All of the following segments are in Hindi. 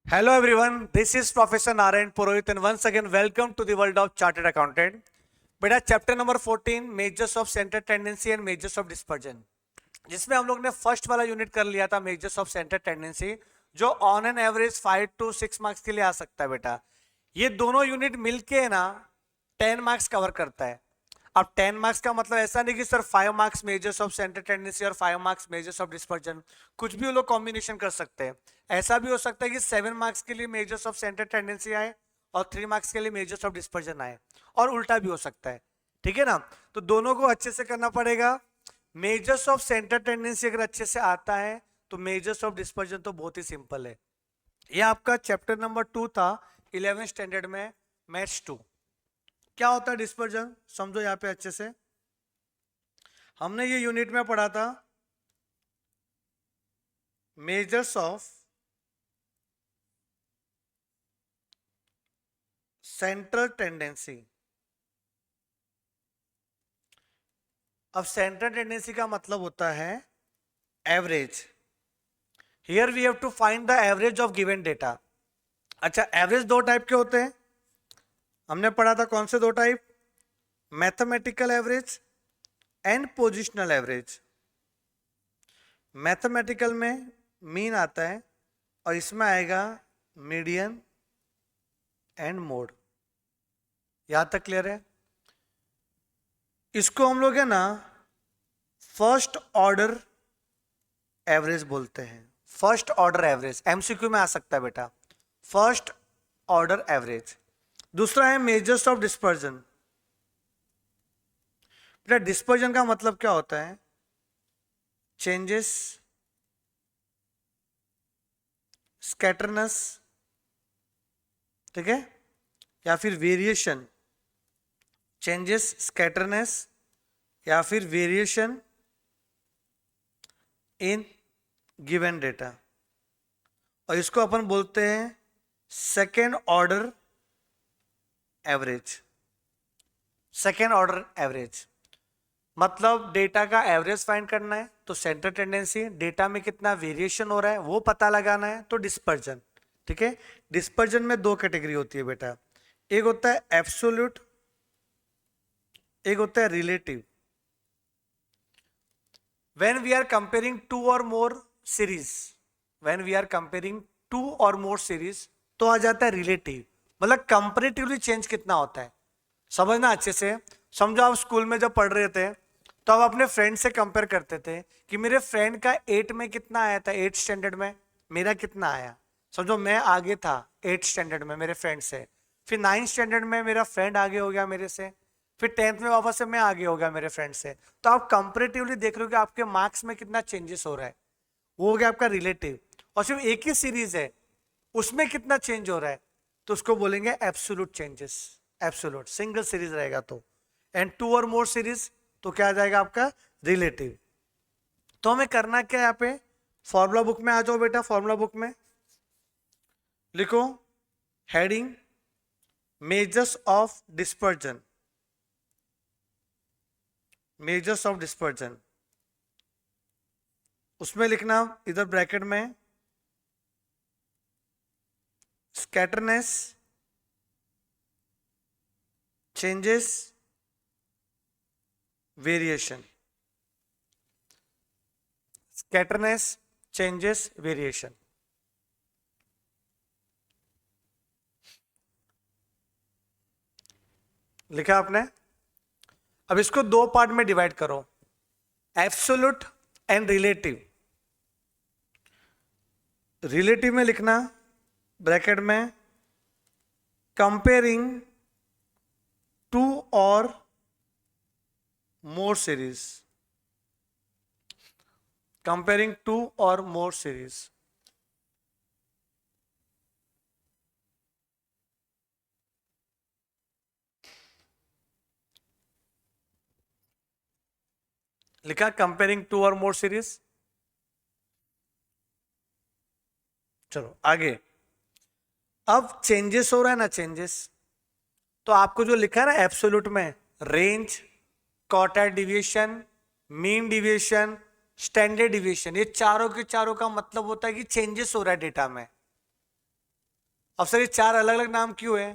Hello everyone, this is Professor Narayan Purohit and once again welcome to the world of Chartered Accountant. बेटा chapter number 14 measures of centre tendency and measures of dispersion, जिसमें हम लोग ने फर्स्ट वाला यूनिट कर लिया था मेजर्स ऑफ सेंटर टेंडेंसी, जो on an average 5 to 6 marks के लिए आ सकता है। बेटा ये दोनों यूनिट मिलके ना 10 मार्क्स कवर करता है। अब 10 मार्क्स का मतलब ऐसा नहीं कि sir 5 marks measures of centre tendency और 5 मार्क्स मेजर्स ऑफ डिस्पर्जन, कुछ भी वो लोग कॉम्बिनेशन कर सकते हैं। ऐसा भी हो सकता है कि 7 मार्क्स के लिए मेजर्स ऑफ सेंटर टेंडेंसी आए और 3 मार्क्स के लिए मेजर्स ऑफ डिस्पर्जन आए, और उल्टा भी हो सकता है। ठीक है ना, तो दोनों को अच्छे से करना पड़ेगा। मेजर्स ऑफ सेंटर टेंडेंसी अगर अच्छे से आता है तो मेजर्स ऑफ डिस्पर्जन तो बहुत ही सिंपल है। ये आपका चैप्टर नंबर 2 था 11th स्टैंडर्ड में, मैथ्स 2। क्या होता है डिस्पर्जन, समझो यहां पे अच्छे से। हमने ये यूनिट में पढ़ा था मेजर्स ऑफ सेंट्रल टेंडेंसी। अब सेंट्रल टेंडेंसी का मतलब होता है average. Here we have to find the average of given data. अच्छा, एवरेज दो टाइप के होते हैं, हमने पढ़ा था। कौन से दो type? Mathematical average and positional average. Mathematical में मीन आता है और इसमें आएगा मीडियन एंड मोड। यहां तक क्लियर है? इसको हम लोग है ना फर्स्ट ऑर्डर एवरेज बोलते हैं। फर्स्ट ऑर्डर एवरेज एमसीक्यू में आ सकता है बेटा, फर्स्ट ऑर्डर एवरेज। दूसरा है मेजर्स ऑफ डिस्पर्जन। बेटा डिस्पर्जन का मतलब क्या होता है? चेंजेस, स्कैटरनेस, ठीक है, या फिर वेरिएशन। चेंजेस, स्कैटरनेस या फिर वेरिएशन इन गिवन डेटा, और इसको अपन बोलते हैं second order average. Second order average मतलब डेटा का एवरेज फाइंड करना है तो सेंटर टेंडेंसी, डेटा में कितना वेरिएशन हो रहा है वो पता लगाना है तो डिस्पर्जन। ठीक है, डिस्पर्जन में दो कैटेगरी होती है बेटा, एक होता है एब्सोल्यूट, एक होता है relative. When we are comparing two or more series, when we are comparing two or more series तो आ जाता है रिलेटिव, मतलब कंपेरेटिवली चेंज कितना होता है। समझना अच्छे से। समझो आप स्कूल में जब पढ़ रहे थे तो आप अपने फ्रेंड से कंपेयर करते थे कि मेरे फ्रेंड का 8 में कितना आया था, 8 स्टैंडर्ड में मेरा कितना आया। समझो मैं आगे था 8 स्टैंडर्ड में मेरे फ्रेंड से, फिर 9 स्टैंडर्ड में मेरा फ्रेंड आगे हो गया मेरे से, फिर 10th में वापस से मैं आगे हो गया मेरे फ्रेंड से। तो आप कंपेरेटिवली देख रहे हो कि आपके मार्क्स में कितना चेंजेस हो रहा है, वो हो गया आपका रिलेटिव। और सिर्फ एक ही सीरीज है उसमें कितना चेंज हो रहा है तो उसको बोलेंगे absolute changes. Absolute single series रहेगा तो, and to or more series तो क्या आ जाएगा आपका रिलेटिव। तो हमें करना क्या है यहाँ पे, फॉर्मूला बुक में आ जाओ बेटा। फॉर्मूला बुक में लिखो heading measures of dispersion, measures of dispersion. उसमें लिखना इधर ब्रैकेट में scatterness, changes, variation. Scatterness, changes, variation. लिखा आपने? अब इसको दो पार्ट में डिवाइड करो, एब्सोल्यूट एंड रिलेटिव। रिलेटिव में लिखना ब्रैकेट में comparing two or more series, comparing two or more series. लिखा comparing two or more series. चलो आगे। अब चेंजेस हो रहा है ना, चेंजेस, तो आपको जो लिखा है ना एब्सोल्यूट में, range, quartile deviation, mean deviation, standard deviation, ये चारों के चारों का मतलब होता है कि चेंजेस हो रहा है डेटा में। अब सर ये चार अलग अलग नाम क्यों है,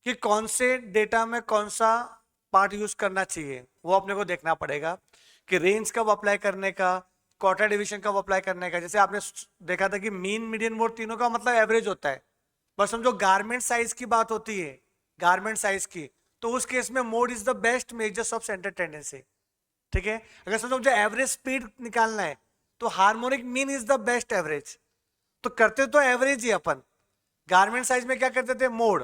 कि कौन से डेटा में कौन सा पार्ट यूज करना चाहिए वो अपने को देखना पड़ेगा, कि रेंज कब अप्लाई करने का, क्वार्टर डिवीजन कब अप्लाई करने का। जैसे आपने देखा था कि मीन मीडियन मोड तीनों का मतलब एवरेज होता है, बस समझो गारमेंट साइज की बात होती है, गारमेंट साइज की, तो उस केस में mode is the best measures of centre tendency. ठीक है, अगर समझो मुझे एवरेज स्पीड निकालना है तो harmonic mean is the best average, तो करते तो एवरेज ही अपन। गारमेंट साइज में क्या करते थे, मोड,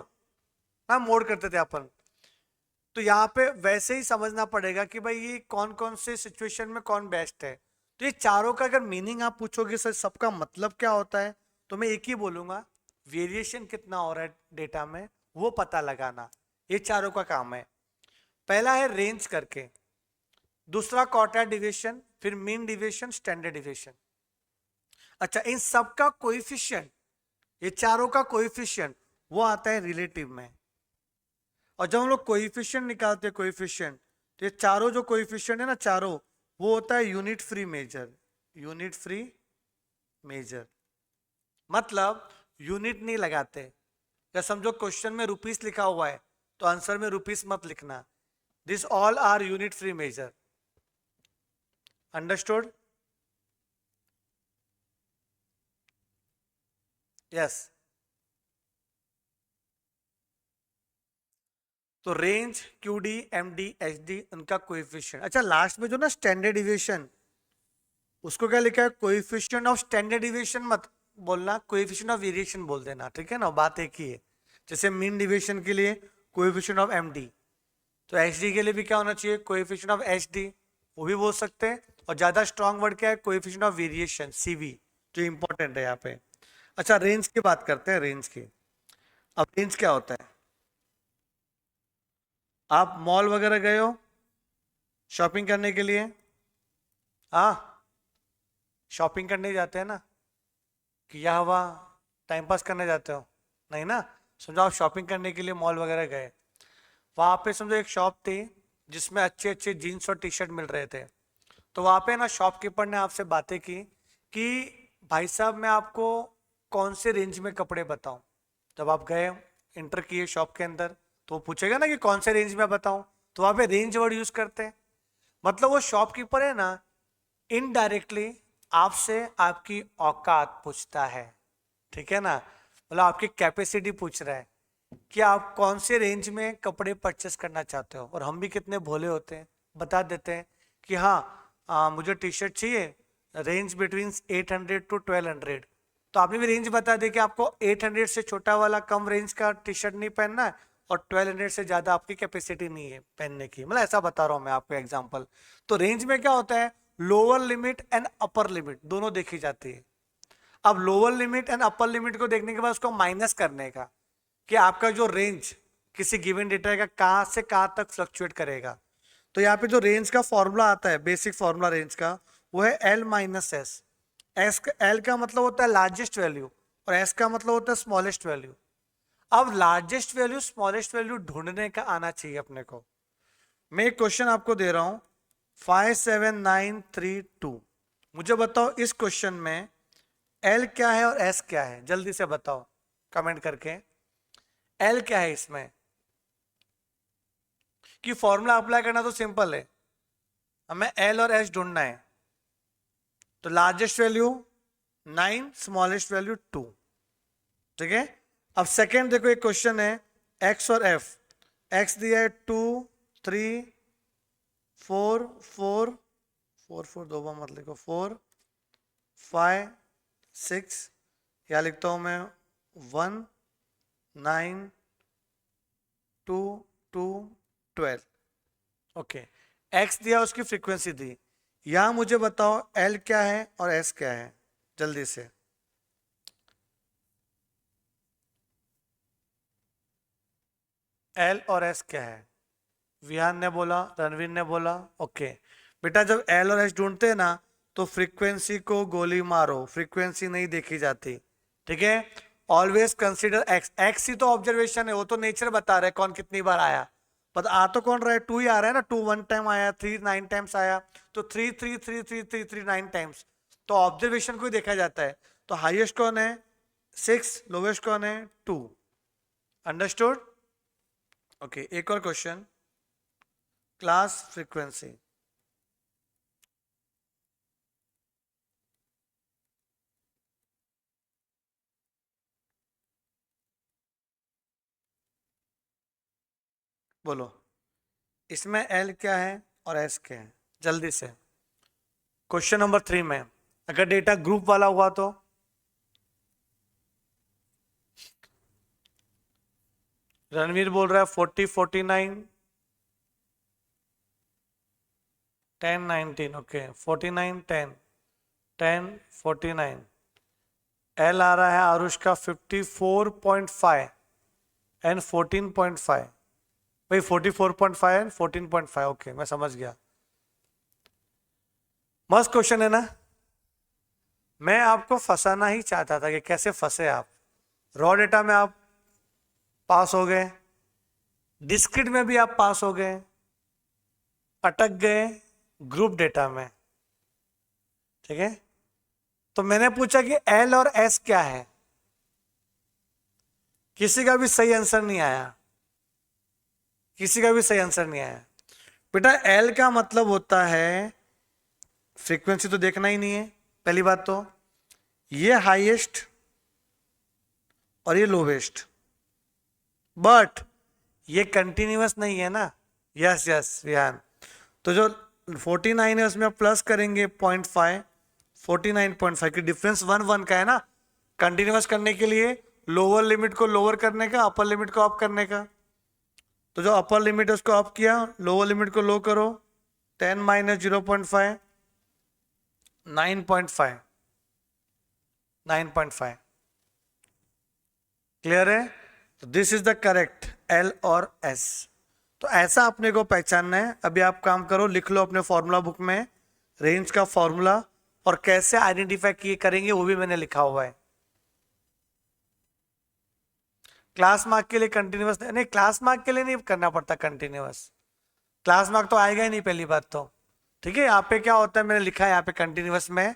हाँ मोड करते थे अपन। तो यहाँ पे वैसे ही समझना पड़ेगा कि भाई ये कौन कौन से सिचुएशन में कौन बेस्ट है। तो ये चारों का अगर मीनिंग आप पूछोगे सर सबका मतलब क्या होता है, तो मैं एक ही बोलूंगा, वेरिएशन कितना हो रहा है डेटा में वो पता लगाना, ये चारों का काम है। पहला है रेंज करके, दूसरा क्वार्टाइल डिविएशन, फिर मीन डिविएशन, स्टैंडर्ड डिविएशन। अच्छा, इन सबका कोएफिशिएंट, ये चारों का कोएफिशिएंट वो आता है रिलेटिव में। और जब हम लोग कोएफिशिएंट निकालते हैं कोएफिशिएंट, तो ये चारों जो कोएफिशिएंट है ना चारों, वो होता है unit free measure. Unit free measure मतलब यूनिट नहीं लगाते। या समझो क्वेश्चन में रुपीस लिखा हुआ है तो आंसर में रुपीस मत लिखना, this all are unit free measure. Understood? Yes. तो रेंज, क्यूडी, एमडी, एचडी, उनका कोएफिशिएंट। अच्छा, लास्ट में जो ना स्टैंडर्ड डिविएशन, उसको क्या लिखा है, कोएफिशिएंट ऑफ स्टैंडर्ड डिविएशन मत बोलना, कोएफिशिएंट ऑफ वेरिएशन बोल देना, ठीक है ना, बात एक ही है। जैसे मीन डिविएशन के लिए कोएफिशिएंट ऑफ एमडी, तो एचडी के लिए भी क्या होना चाहिए, कोएफिशिएंट ऑफ एचडी, वो भी बोल सकते हैं। और ज्यादा स्ट्रॉन्ग वर्ड क्या है, कोएफिशिएंट ऑफ वेरिएशन, सीवी, जो इंपॉर्टेंट है यहाँ पे। अच्छा, रेंज की बात करते हैं, रेंज की। अब रेंज क्या होता है, आप मॉल वगैरह गए हो शॉपिंग करने के लिए, हाँ शॉपिंग करने जाते हैं ना, कि या हुआ टाइम पास करने जाते हो, नहीं ना। समझो आप शॉपिंग करने के लिए मॉल वगैरह गए, वहाँ पे समझो एक शॉप थी जिसमें अच्छे अच्छे जीन्स और टी शर्ट मिल रहे थे। तो वहाँ पे ना शॉपकीपर ने आपसे बातें की कि भाई साहब मैं आपको कौन से रेंज में कपड़े बताऊं। जब आप गए इंटर किए शॉप के अंदर, तो वो पूछेगा ना कि कौन से रेंज में बताऊं, तो वहाँ पे रेंज वर्ड यूज करते हैं। मतलब वो शॉपकीपर है ना, इनडायरेक्टली आपसे आपकी औकात पूछता है, ठीक है ना, मतलब आपकी कैपेसिटी पूछ रहा है कि आप कौन से रेंज में कपड़े परचेस करना चाहते हो। और हम भी कितने भोले होते हैं, बता देते हैं कि हाँ मुझे टी शर्ट चाहिए रेंज बिटवीन 800 टू 1200। तो आपने भी रेंज बता दी कि आपको 800 से छोटा वाला कम रेंज का टी शर्ट नहीं पहनना है, और 1200 से ज़्यादा आपकी कैपेसिटी नहीं है पहनने की, मतलब ऐसा बता रहा हूँ मैं आपको एग्जाम्पल। तो रेंज में क्या होता है, lower limit and upper limit दोनों देखी जाती है। अब lower limit and upper limit को देखने के बाद उसको माइनस करने का, कि आपका जो रेंज किसी गिवन डेटा का कहाँ से कहाँ तक फ्लक्चुएट करेगा। तो यहाँ पे जो रेंज का फॉर्मूला आता है, बेसिक फॉर्मूला रेंज का, वो है L minus S. S L का मतलब होता है लार्जेस्ट वैल्यू और एस का मतलब होता है स्मॉलेस्ट वैल्यू। अब लार्जेस्ट वैल्यू स्मॉलेस्ट वैल्यू ढूंढने का आना चाहिए अपने को। मैं एक क्वेश्चन आपको दे रहा हूं 57932, मुझे बताओ इस क्वेश्चन में एल क्या है और एस क्या है, जल्दी से बताओ कमेंट करके। एल क्या है इसमें, कि फॉर्मूला अप्लाई करना तो सिंपल है, हमें एल और एस ढूंढना है। तो लार्जेस्ट वैल्यू 9, स्मॉलेस्ट वैल्यू 2, ठीक है। अब सेकेंड देखो, एक क्वेश्चन है एक्स और एफ, एक्स दिया है 2 3 4 4 4 4 दो बार मत लिखो, 4 5 6, या लिखता हूं मैं 1 9 2 2 12। ओके, एक्स दिया, उसकी फ्रीक्वेंसी दी। यहां मुझे बताओ एल क्या है और एस क्या है, जल्दी से। एल और एस क्या है, विहान ने बोला, रणवीर ने बोला। ओके बेटा, जब एल और एस ढूंढते हैं ना तो फ्रीक्वेंसी को गोली मारो, फ्रीक्वेंसी नहीं देखी जाती, ठीक है। ऑलवेज कंसीडर एक्स, एक्स ही तो ऑब्जर्वेशन है, वो तो नेचर बता रहा है कौन कितनी बार आया। पर आ तो कौन रहा है, 2 ही आ रहा है ना, 2 1 टाइम आया, 3 9 टाइम्स आया, तो 3 3 3 3 3 3 9 टाइम्स, तो ऑब्जर्वेशन को ही देखा जाता है। तो हाईएस्ट कौन है, 6, लोवेस्ट कौन है? 2। अंडरस्टूड? ओके, एक और क्वेश्चन, क्लास फ्रीक्वेंसी। बोलो, इसमें एल क्या है और एस क्या है, जल्दी से। क्वेश्चन नंबर 3 में अगर डेटा ग्रुप वाला हुआ तो रणवीर बोल रहा है 40, 49, 10, 19। ओके, 49, 10, 10, 49। एल आ रहा है आरुष का 54.5 एंड 14.5। भाई 44.5 एंड 14.5। ओके, मैं समझ गया। मस्त क्वेश्चन है ना? मैं आपको फंसाना ही चाहता था कि कैसे फंसे आप। रॉ डेटा में आप पास हो गए, डिस्क्रीट में भी आप पास हो गए, अटक गए ग्रुप डेटा में। ठीक है, तो मैंने पूछा कि एल और एस क्या है, किसी का भी सही आंसर नहीं आया, किसी का भी सही आंसर नहीं आया। बेटा एल का मतलब होता है, फ्रीक्वेंसी तो देखना ही नहीं है पहली बात तो, ये हाईएस्ट और ये लोवेस्ट, बट ये कंटिन्यूअस नहीं है ना। यस यस विहान, तो जो 49 है उसमें प्लस करेंगे 0.5, 49.5 की डिफरेंस 1 का है ना। कंटिन्यूअस करने के लिए लोअर लिमिट को लोअर करने का, अपर लिमिट को अप करने का। तो जो अपर लिमिट है उसको अप किया, लोअर लिमिट को लो करो, 10 माइनस 0.5, 9.5, 9.5। क्लियर है? तो this is the correct L और एस। तो ऐसा अपने को पहचानना है। अभी आप काम करो, लिख लो अपने फॉर्मूला बुक में रेंज का फॉर्मूला, और कैसे आइडेंटिफाई किए करेंगे वो भी मैंने लिखा हुआ है। क्लास मार्क के लिए कंटिन्यूअस नहीं, क्लास मार्क के लिए नहीं करना पड़ता कंटिन्यूअस, क्लास मार्क तो आएगा ही नहीं पहली बात तो। ठीक है, यहाँ पे क्या होता है, मैंने लिखा है यहाँ पे कंटिन्यूअस में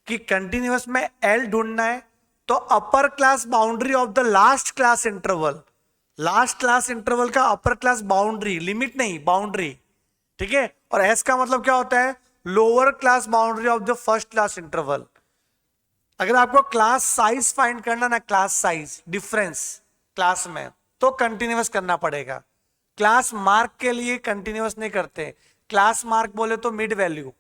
कि कंटिन्यूअस में एल ढूंढना है तो upper class boundary of the last class interval, last class interval का अपर क्लास बाउंड्री, लिमिट नहीं बाउंड्री। ठीक है, और एस का मतलब क्या होता है, lower class boundary of the first class interval. अगर आपको क्लास साइज फाइंड करना ना, क्लास साइज डिफरेंस क्लास में, तो कंटिन्यूअस करना पड़ेगा। क्लास मार्क के लिए कंटिन्यूअस नहीं करते, क्लास मार्क बोले तो मिड वैल्यू,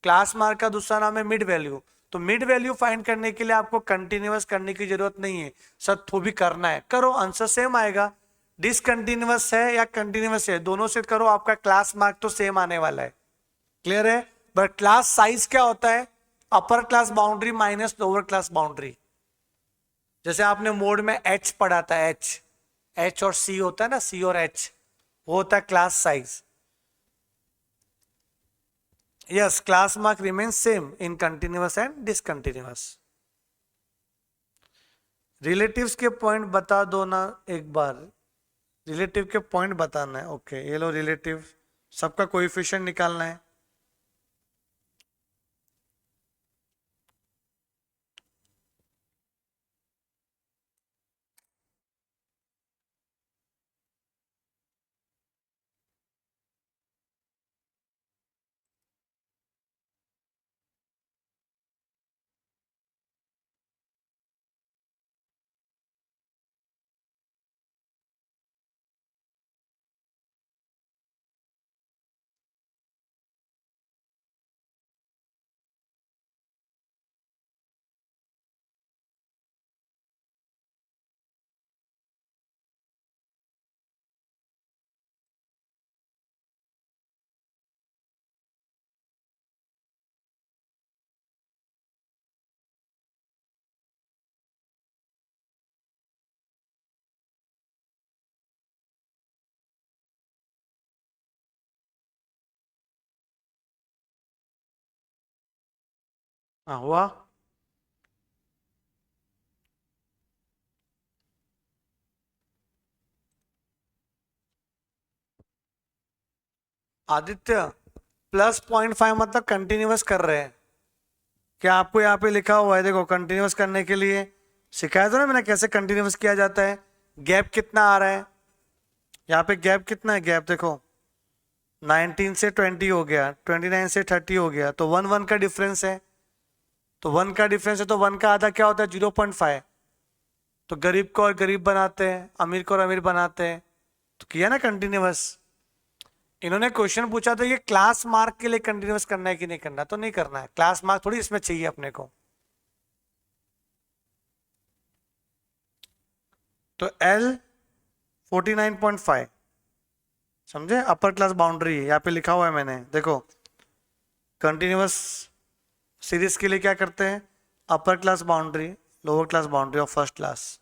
क्लास मार्क का दूसरा नाम है मिड वैल्यू। तो मिड वैल्यू फाइंड करने के लिए आपको कंटिन्यूअस करने की जरूरत नहीं है, सर तो भी करना है, करो आंसर सेम आएगा। डिसकंटिन्यूअस है या कंटिन्यूअस है, दोनों से करो, आपका क्लास मार्क तो सेम आने वाला है। क्लियर है? बट क्लास साइज क्या होता है, upper class boundary minus lower class boundary. जैसे आपने मोड में एच पढ़ा था, एच, एच और सी होता है ना, सी और एच, वो होता है class size. Yes, class mark remain same in continuous and discontinuous. Relatives के पॉइंट बता दो ना एक बार, रिलेटिव के पॉइंट बताना है। ओके, ये लो रिलेटिव, सबका कोएफिशिएंट निकालना है। हाँ हुआ। आदित्य, प्लस 0.5 मतलब कंटिन्यूअस कर रहे हैं क्या? आपको यहाँ पे लिखा हुआ है देखो, कंटिन्यूअस करने के लिए सिखाया था ना मैंने कैसे कंटिन्यूअस किया जाता है। गैप कितना आ रहा है, यहाँ पे गैप कितना है, गैप देखो 19 से 20 हो गया, 29 से 30 हो गया, तो 1 का डिफरेंस है। तो 1 का डिफरेंस है तो 1 का आधा क्या होता है 0.5। तो गरीब को और गरीब बनाते हैं, अमीर को और अमीर बनाते हैं, तो किया ना कंटिन्यूअस। इन्होंने क्वेश्चन पूछा था ये क्लास मार्क के लिए कंटिन्यूअस करना है कि नहीं करना, तो नहीं करना है, क्लास मार्क थोड़ी इसमें चाहिए अपने को। तो L 49.5 समझे, अपर क्लास बाउंड्री है, यहाँ पे लिखा हुआ है मैंने, देखो कंटिन्यूअस सीरीज के लिए क्या करते हैं, upper class boundary, lower class boundary of first class.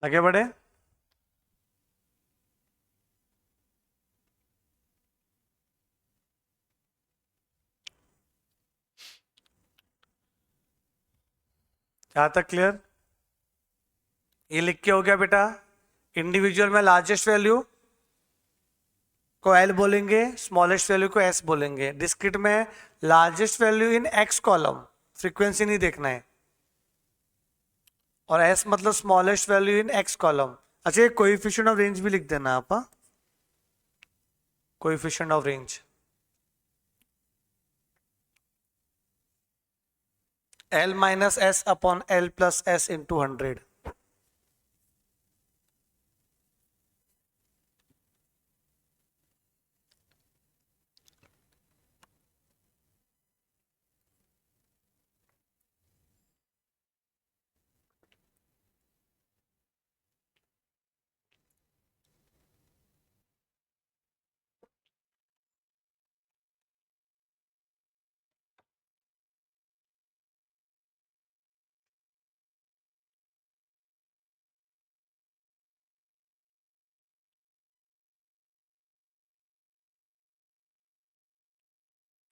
आगे बढ़े। यहां तक क्लियर। ये लिख के हो गया बेटा। इंडिविजुअल में लार्जेस्ट वैल्यू को L बोलेंगे, स्मॉलेस्ट वैल्यू को S बोलेंगे। डिस्क्रीट में largest value in X column, frequency नहीं देखना है, और S मतलब smallest value in X column. अच्छा, ये कोएफिशिएंट ऑफ रेंज भी लिख देना आप, coefficient of range L minus S upon L plus S into 100।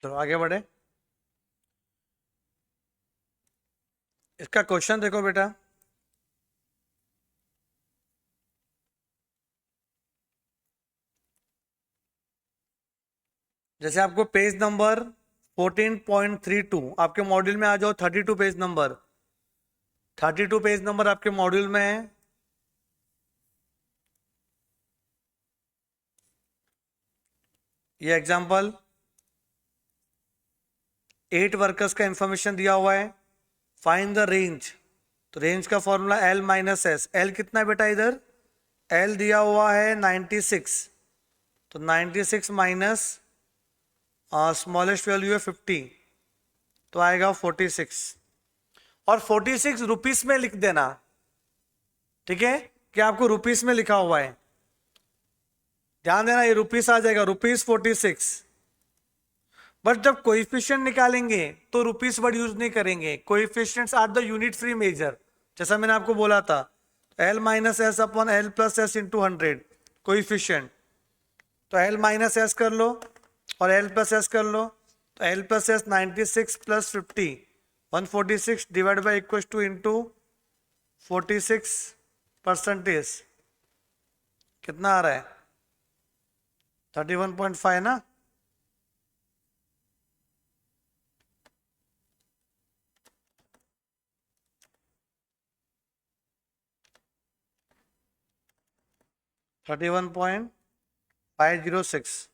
चलो आगे बढ़े। इसका क्वेश्चन देखो बेटा, जैसे आपको पेज नंबर 14.32 आपके मॉड्यूल में आ जाओ, 32 पेज नंबर, 32 पेज नंबर आपके मॉड्यूल में है। ये एग्जांपल 8 वर्कर्स का इंफॉर्मेशन दिया हुआ है, फाइंड द रेंज। तो रेंज का formula L minus S. L कितना है बेटा, इधर L दिया हुआ है 96, तो 96 माइनस स्मॉलेस्ट वैल्यू है 50, तो आएगा 46। और 46 रुपीस में लिख देना, ठीक है, कि आपको रुपीस में लिखा हुआ है, ध्यान देना ये रुपीस आ जाएगा, रुपीस 46। बट जब कोएफिशिएंट निकालेंगे तो रुपीस वर्ड यूज नहीं करेंगे, coefficients are the unit free measure, जैसा मैंने आपको बोला था, L minus S upon L plus S into 100 coefficient. तो L माइनस एस कर लो और L प्लस एस कर लो, तो L plus S 96 plus 50 146 divide by equal two into 46%, कितना आ रहा है 31.5 ना। $31.506,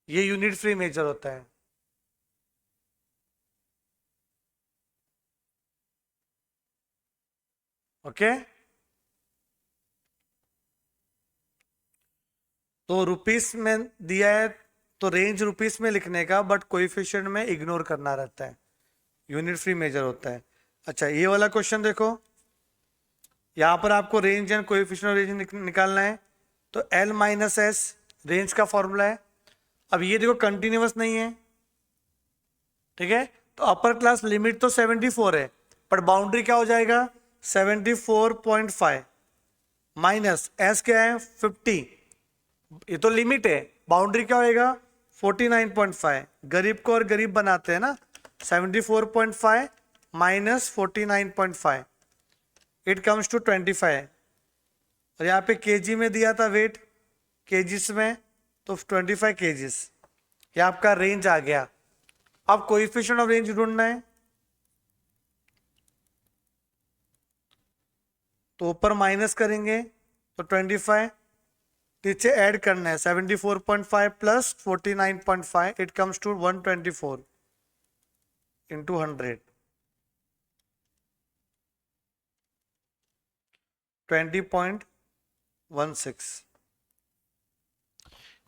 ये यूनिट फ्री मेजर होता है। ओके, तो रुपीस में दिया है तो रेंज रुपीस में लिखने का, बट कोएफिशिएंट में इग्नोर करना रहता है, यूनिट फ्री मेजर होता है। अच्छा, ये वाला क्वेश्चन देखो, यहां पर आपको रेंज एंड कोएफिशिएंट रेंज निकालना है, तो L माइनस एस रेंज का फॉर्मूला है। अब ये देखो कंटिन्यूअस नहीं है, ठीक है, तो अपर क्लास लिमिट तो 74 है, पर बाउंड्री क्या हो जाएगा 74.5 माइनस एस क्या है 50, ये तो लिमिट है, बाउंड्री क्या होएगा 49.5, गरीब को और गरीब बनाते हैं ना, 74.5 माइनस 49.5 इट कम्स टू 25, और यहाँ पे केजी में दिया था वेट केजीस में, तो 25 केजीस, ये आपका रेंज आ गया। अब कोएफिशिएंट ऑफ रेंज ढूंढना है, तो ऊपर माइनस करेंगे तो 25, नीचे ऐड करना है 74.5 plus 49.5 it comes to 124 into 100, 20.16।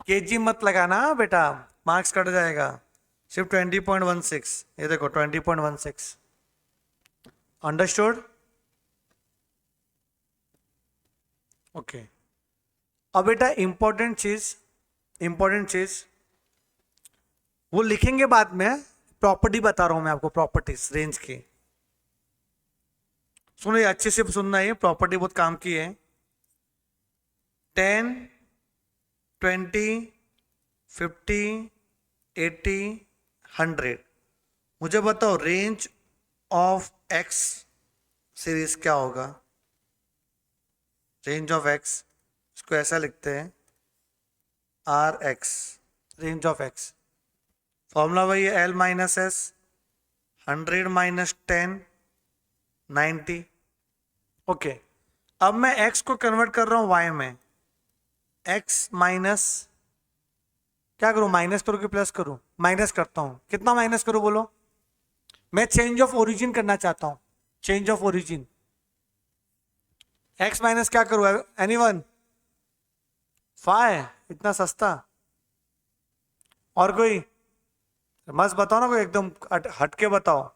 KG मत लगाना बेटा, मार्क्स कट जाएगा, सिर्फ 20.16, ये देखो 20.16, अंडरस्टूड? ओके। अब बेटा इंपॉर्टेंट चीज वो लिखेंगे बाद में, प्रॉपर्टी बता रहा हूं मैं आपको, प्रॉपर्टीज रेंज की। सुनो ये अच्छे से सुनना, ये प्रॉपर्टी बहुत काम की है। 10, 20, 50, 80, 100, मुझे बताओ रेंज ऑफ एक्स सीरीज क्या होगा? रेंज ऑफ एक्स, इसको ऐसा लिखते हैं R X, range of X, formula वही है L minus S, 100 minus 10, 90। Okay, अब मैं x को कन्वर्ट कर रहा हूं y में, x माइनस, क्या करूं, माइनस करूं कि प्लस करूं? माइनस करता हूं, कितना माइनस करूं बोलो? मैं चेंज ऑफ ओरिजिन करना चाहता हूं, change of origin, x minus क्या करूं? एनीवन? 5, इतना सस्ता? और कोई मस्त बताओ ना, कोई एकदम हट के बताओ।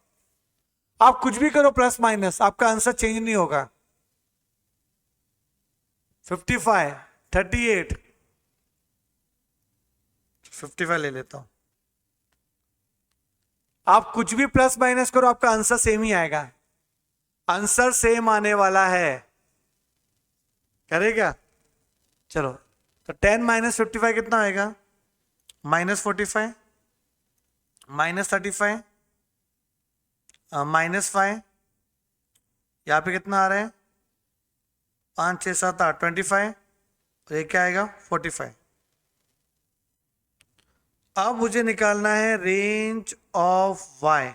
आप कुछ भी करो प्लस माइनस, आपका आंसर चेंज नहीं होगा। 55, 38, 55 ले लेता हूं। आप कुछ भी प्लस माइनस करो, आपका आंसर सेम ही आएगा, आंसर सेम आने वाला है, करेगा? चलो, तो 10 माइनस 55 कितना आएगा? माइनस 45, माइनस 35, माइनस 5, यहाँ पे कितना आ रहा है? 5, 6, 7, 8, 25, और ये क्या आएगा? 45। अब मुझे निकालना है range of y,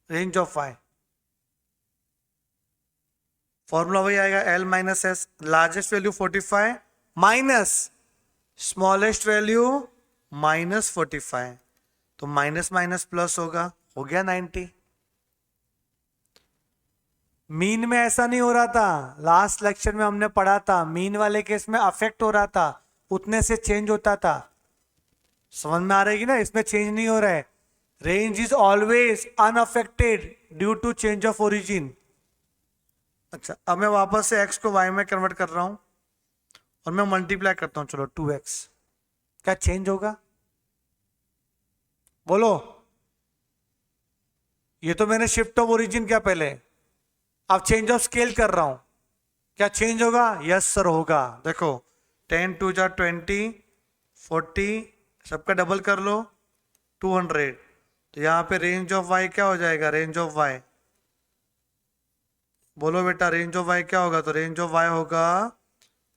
range of y, formula वही आएगा L minus S, largest value 45 minus smallest value minus 45, तो माइनस माइनस प्लस होगा, हो गया 90। मीन में ऐसा नहीं हो रहा था, लास्ट लेक्चर में हमने पढ़ा था, मीन वाले केस में अफेक्ट हो रहा था, उतने से चेंज होता था, समझ में आ रहेगी ना? इसमें चेंज नहीं हो रहा है, range is always unaffected due to change of origin. अच्छा, अब मैं वापस से x को y में कन्वर्ट कर रहा हूं और मैं मल्टीप्लाई करता हूं, चलो 2x, क्या चेंज होगा बोलो? ये तो मैंने शिफ्ट ऑफ ओरिजिन किया पहले, अब चेंज ऑफ स्केल कर रहा हूं, क्या चेंज होगा? यस सर होगा। देखो 10 2 जा 20, 40, सबका डबल कर लो 200, तो यहां पे रेंज ऑफ y क्या हो जाएगा? रेंज ऑफ y बोलो बेटा, रेंज ऑफ y क्या होगा? तो रेंज ऑफ y होगा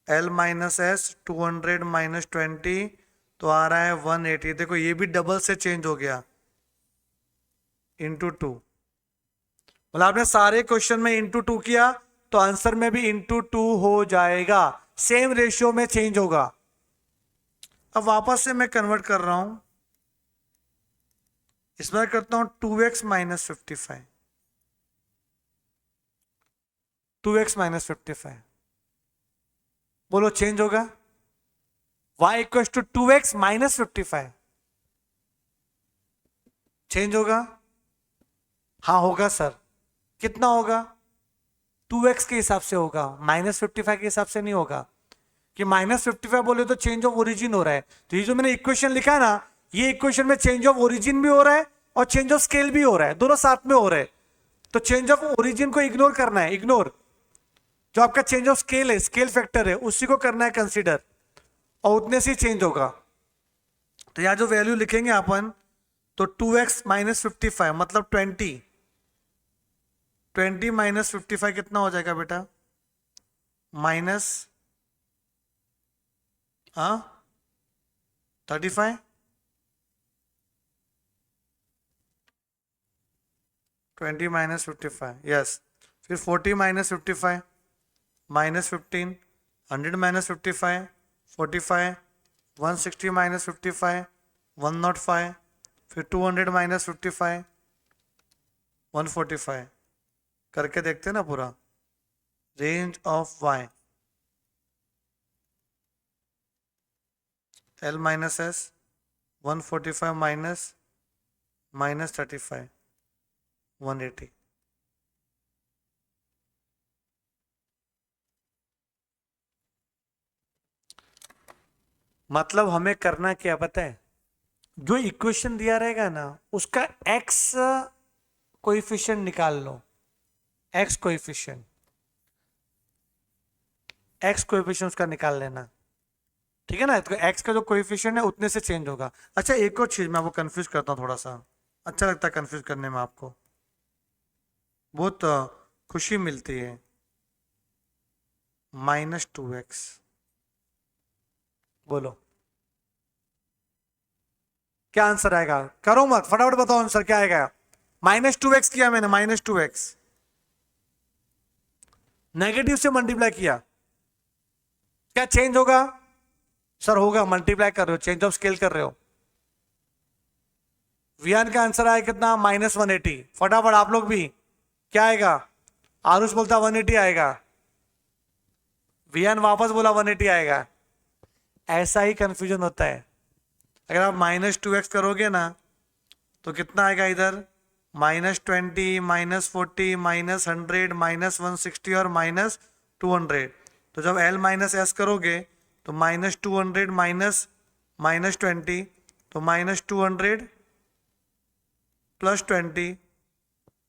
L माइनस एस, 200 माइनस 20, तो आ रहा है 180। देखो ये भी डबल से चेंज हो गया, इंटू 2, मतलब आपने सारे क्वेश्चन में इंटू 2 किया तो आंसर में भी इंटू 2 हो जाएगा, सेम रेशियो में चेंज होगा। अब वापस से मैं कन्वर्ट कर रहा हूं, इसमें करता हूं 2x माइनस 55, 2x माइनस 55, बोलो चेंज होगा? y equal to 2x minus 55, change होगा? हाँ होगा सर, कितना होगा? 2x के हिसाब से होगा, माइनस 55 के हिसाब से नहीं होगा, कि माइनस 55 बोले तो चेंज ऑफ ओरिजिन हो रहा है, तो ये जो मैंने इक्वेशन लिखा है ना, ये इक्वेशन में चेंज ऑफ ओरिजिन भी हो रहा है और चेंज ऑफ स्केल भी हो रहा है, दोनों साथ में हो रहे हैं, तो चेंज ऑफ ओरिजिन को इग्नोर करना है, इग्नोर। जो आपका चेंज ऑफ स्केल है, स्केल फैक्टर है, उसी को करना है कंसीडर, और उतने से ही चेंज होगा। तो यहां जो वैल्यू लिखेंगे अपन, तो 2x माइनस 55 मतलब 20, 20 माइनस 55 कितना हो जाएगा बेटा? Minus 35, 20 minus 55, yes. फिर 40 माइनस 55 माइनस 15, 100 माइनस 55 45, 160 माइनस 55 105, फिर 200 माइनस 55 145। करके देखते हैं ना पूरा। Range of y L minus S 145 minus minus 35 180। मतलब हमें करना क्या पता है? जो इक्वेशन दिया रहेगा ना, उसका x कोएफिशिएंट निकाल लो, x कोएफिशिएंट, x कोएफिशिएंट उसका निकाल लेना, ठीक है ना? तो x का जो कोएफिशिएंट है उतने से चेंज होगा। अच्छा, एक और चीज मैं आपको कंफ्यूज करता हूँ थोड़ा सा, अच्छा लगता है कंफ्यूज करने में, आपको बहुत खुशी मिलती है। -2x, बोलो क्या आंसर आएगा? करो मत, फटाफट बताओ आंसर क्या आएगा। -2x किया मैंने, -2x नेगेटिव से मल्टीप्लाई किया, क्या चेंज होगा? सर होगा, मल्टीप्लाई कर रहे हो, चेंज ऑफ स्केल कर रहे हो। वियान का आंसर आया कितना? -180। फटाफट आप लोग भी, क्या आएगा? आरुष बोलता 180 आएगा, वियान वापस बोला 180 आएगा। ऐसा ही कंफ्यूजन होता है। अगर आप -2x करोगे ना, तो कितना आएगा इधर? -20 -40 -100 -160 और -200। तो जब L माइनस एस करोगे तो -200 -20, तो -200 +20,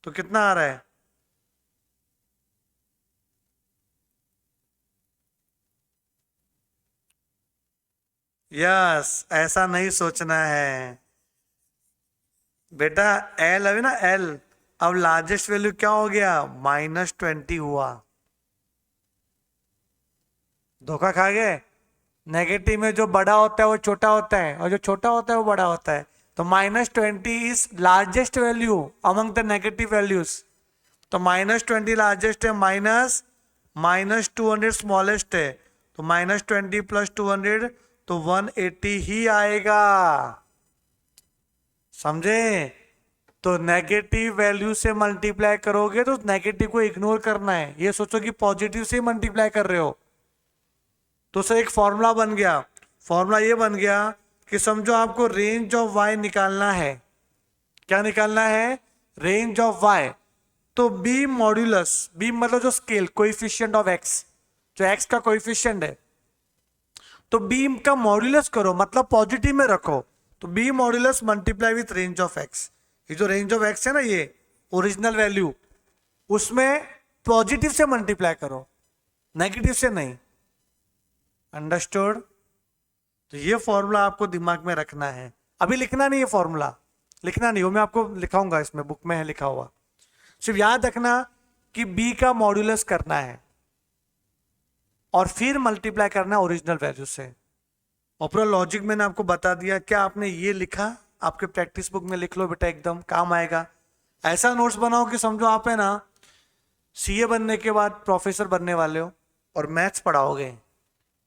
तो कितना आ रहा है? यस, ऐसा नहीं सोचना है बेटा। L है ना, L, अब लार्जेस्ट वैल्यू क्या हो गया? -20 हुआ। धोखा खा गए। नेगेटिव में जो बड़ा होता है वो छोटा होता है, और जो छोटा होता है वो बड़ा होता है। तो -20 is largest value among the negative values. तो -20 लार्जेस्ट है, -200 स्मॉलेस्ट है। तो -20 + 200, तो 180 ही आएगा। समझे? तो नेगेटिव वैल्यू से मल्टीप्लाई करोगे तो नेगेटिव को इग्नोर करना है, ये सोचो कि पॉजिटिव से मल्टीप्लाई कर रहे हो। तो सर एक फॉर्मूला बन गया, फॉर्मूला ये बन गया कि समझो आपको रेंज ऑफ y निकालना है। क्या निकालना है? Range of y। तो बीम मॉड्यूलस, बीम मतलब जो स्केल, कोएफिशिएंट ऑफ x, जो x का कोएफिशिएंट है, तो बीम का मॉड्यूलस करो, मतलब पॉजिटिव में रखो। तो B modulus multiply with range of x। ये जो रेंज ऑफ x है ना, ये ओरिजिनल वैल्यू, उसमें पॉजिटिव से मल्टीप्लाई करो, नेगेटिव से नहीं। अंडरस्टूड? तो ये फॉर्मूला आपको दिमाग में रखना है। अभी लिखना नहीं, ये फॉर्मूला लिखना नहीं हो, मैं आपको लिखाऊंगा, इसमें बुक में है लिखा हुआ। सिर्फ याद रखना कि b का मॉड्यूलस करना है और फिर मल्टीप्लाई करना है ओरिजिनल वैल्यू से। और पूरा लॉजिक मैंने आपको बता दिया। क्या आपने ये लिखा? आपके प्रैक्टिस बुक में लिख लो बेटा, एकदम काम आएगा। ऐसा नोट्स बनाओ कि समझो आप है ना सीए बनने के बाद प्रोफेसर बनने वाले हो और मैथ्स पढ़ाओगे,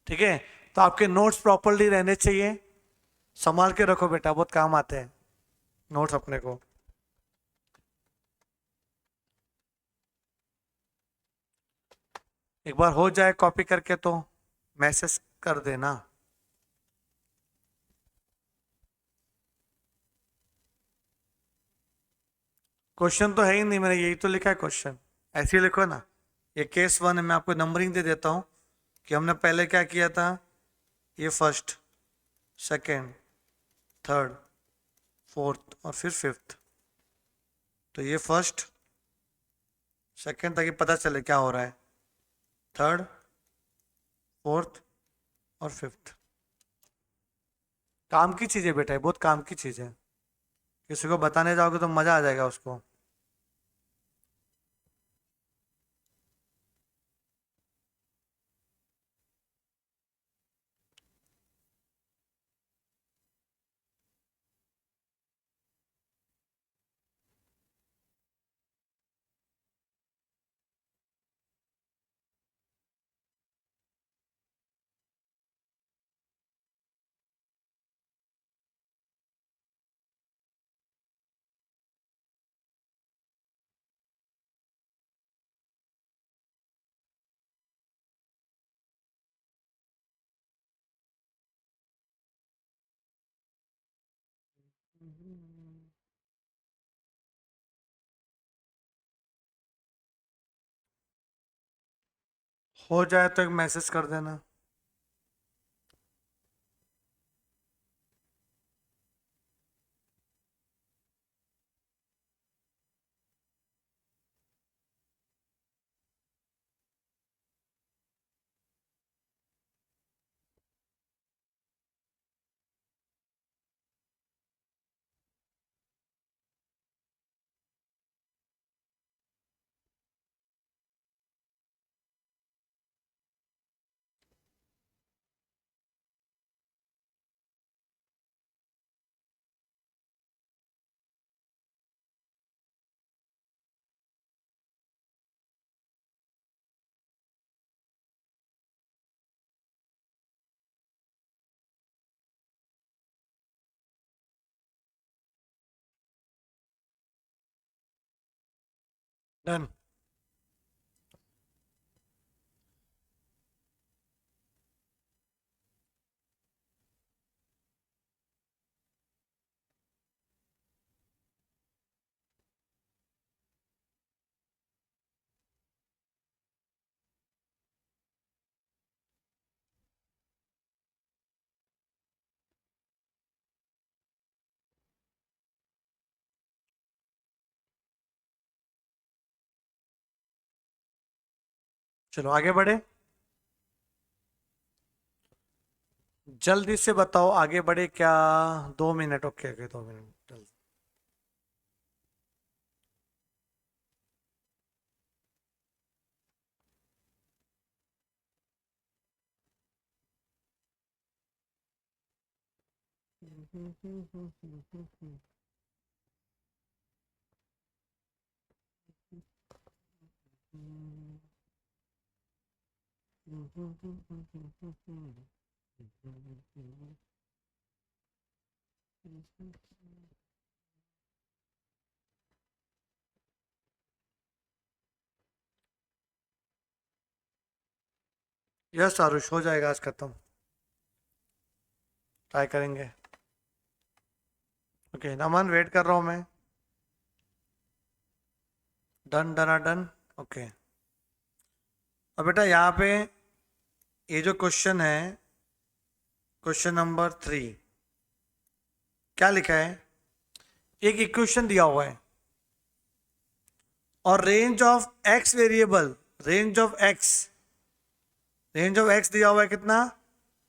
ठीक है? तो आपके नोट्स प्रॉपरली रहने चाहिए, संभाल के रखो बेटा, बहुत काम आते हैं नोट्स अपने को। एक बार हो जाए कॉपी करके तो मैसेज कर देना। क्वेश्चन तो है ही नहीं, मैंने यही तो लिखा है क्वेश्चन, ऐसे ही लिखो ना। ये केस 1 है, मैं आपको नंबरिंग दे देता हूँ कि हमने पहले क्या किया था। ये फर्स्ट, सेकेंड, थर्ड, फोर्थ और फिर फिफ्थ। तो ये फर्स्ट, सेकंड ताकि पता चले क्या हो रहा है, थर्ड, फोर्थ और फिफ्थ। काम की चीज़ है बेटा, बहुत काम की चीज़ है, किसी को बताने जाओगे तो मज़ा आ जाएगा उसको। हो जाए तो एक मैसेज कर देना। डन। चलो आगे बढ़े, जल्दी से बताओ आगे बढ़े क्या। 2 मिनट, ओके ओके, 2 मिनट जल्दी। यस आरुष, हो जाएगा आज खत्म, ट्राई करेंगे। ओके नमन, वेट कर रहा हूँ मैं। Done done done. ओके, अब बेटा यहाँ पे ये जो क्वेश्चन है, क्वेश्चन नंबर 3, क्या लिखा है, एक इक्वेशन दिया हुआ है और range of x variable, range of x, range of x दिया हुआ है कितना,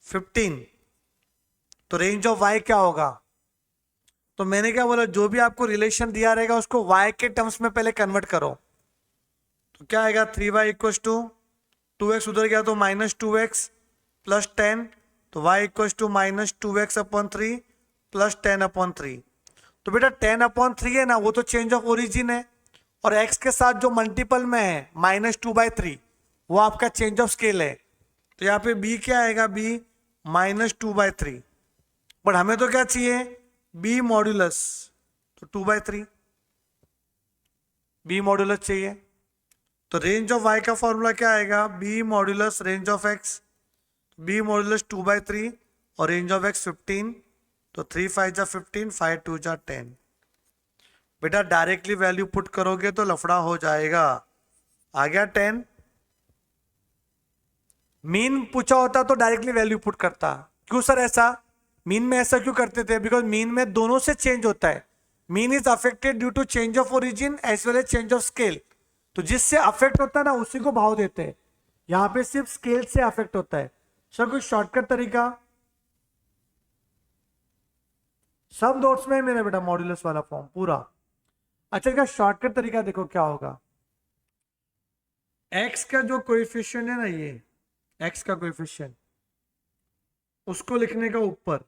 15। तो रेंज ऑफ वाई क्या होगा। तो मैंने क्या बोला, जो भी आपको रिलेशन दिया रहेगा उसको वाई के टर्म्स में पहले कन्वर्ट करो। तो क्या आएगा, 3y इक्वस टू 2x, उधर गया तो -2x प्लस 10, तो y equals to -2x upon 3 plus 10 upon 3। तो बेटा 10 अपॉन 3 है ना, वो तो चेंज ऑफ ओरिजिन है, और x के साथ जो मल्टीपल में है -2/3 वो आपका चेंज ऑफ स्केल है। तो यहाँ पे b क्या आएगा, b -2/3, बट हमें तो क्या चाहिए, b मॉड्यूलस, तो 2/3 b मॉड्यूलस चाहिए। तो रेंज ऑफ y का फॉर्मूला क्या आएगा, b modulus range of x, b modulus 2/3 और रेंज ऑफ x 15, तो 3 5 जा 15, 5 2 जा 10। बेटा डायरेक्टली वैल्यू पुट करोगे तो लफड़ा हो जाएगा। आ गया 10। मीन पूछा होता तो डायरेक्टली वैल्यू पुट करता, क्यों सर ऐसा, मीन में ऐसा क्यों करते थे, बिकॉज मीन में दोनों से चेंज होता है। Mean is affected due to change of origin as well as change of scale. तो जिससे अफेक्ट होता है ना उसी को भाव देते हैं। यहां पे सिर्फ स्केल से अफेक्ट होता है। सर कोई शॉर्टकट तरीका? सब नोट्स में है मेरा बेटा मॉड्यूलस वाला फॉर्म पूरा। अच्छा इसका शॉर्टकट तरीका देखो क्या होगा। एक्स का जो कोएफिशिएंट है ना, ये एक्स का कोएफिशिएंट, उसको लिखने का ऊपर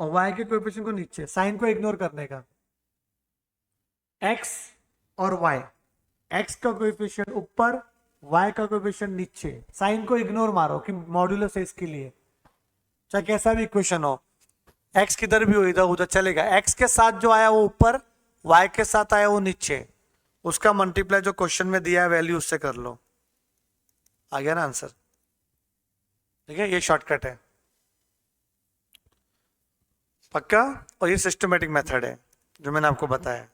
और वाई के कोएफिशिएंट को नीचे, साइन को इग्नोर करने का। एक्स और वाई, एक्स का कोएफिशिएंट ऊपर, वाई का कोएफिशिएंट नीचे, साइन को इग्नोर मारो कि मॉड्यूलस है इसके लिए, चाहे कैसा भी इक्वेशन हो। एक्स किधर भी हो इधर उधर चलेगा। एक्स के साथ जो आया वो ऊपर, वाई के साथ आया वो नीचे, उसका मल्टीप्लाई जो क्वेश्चन में दिया है वैल्यू उससे कर लो। आ गया ना आंसर? ठीक है, ये शॉर्टकट है पक्का। और ये सिस्टमेटिक मेथड है जो मैंने आपको बताया।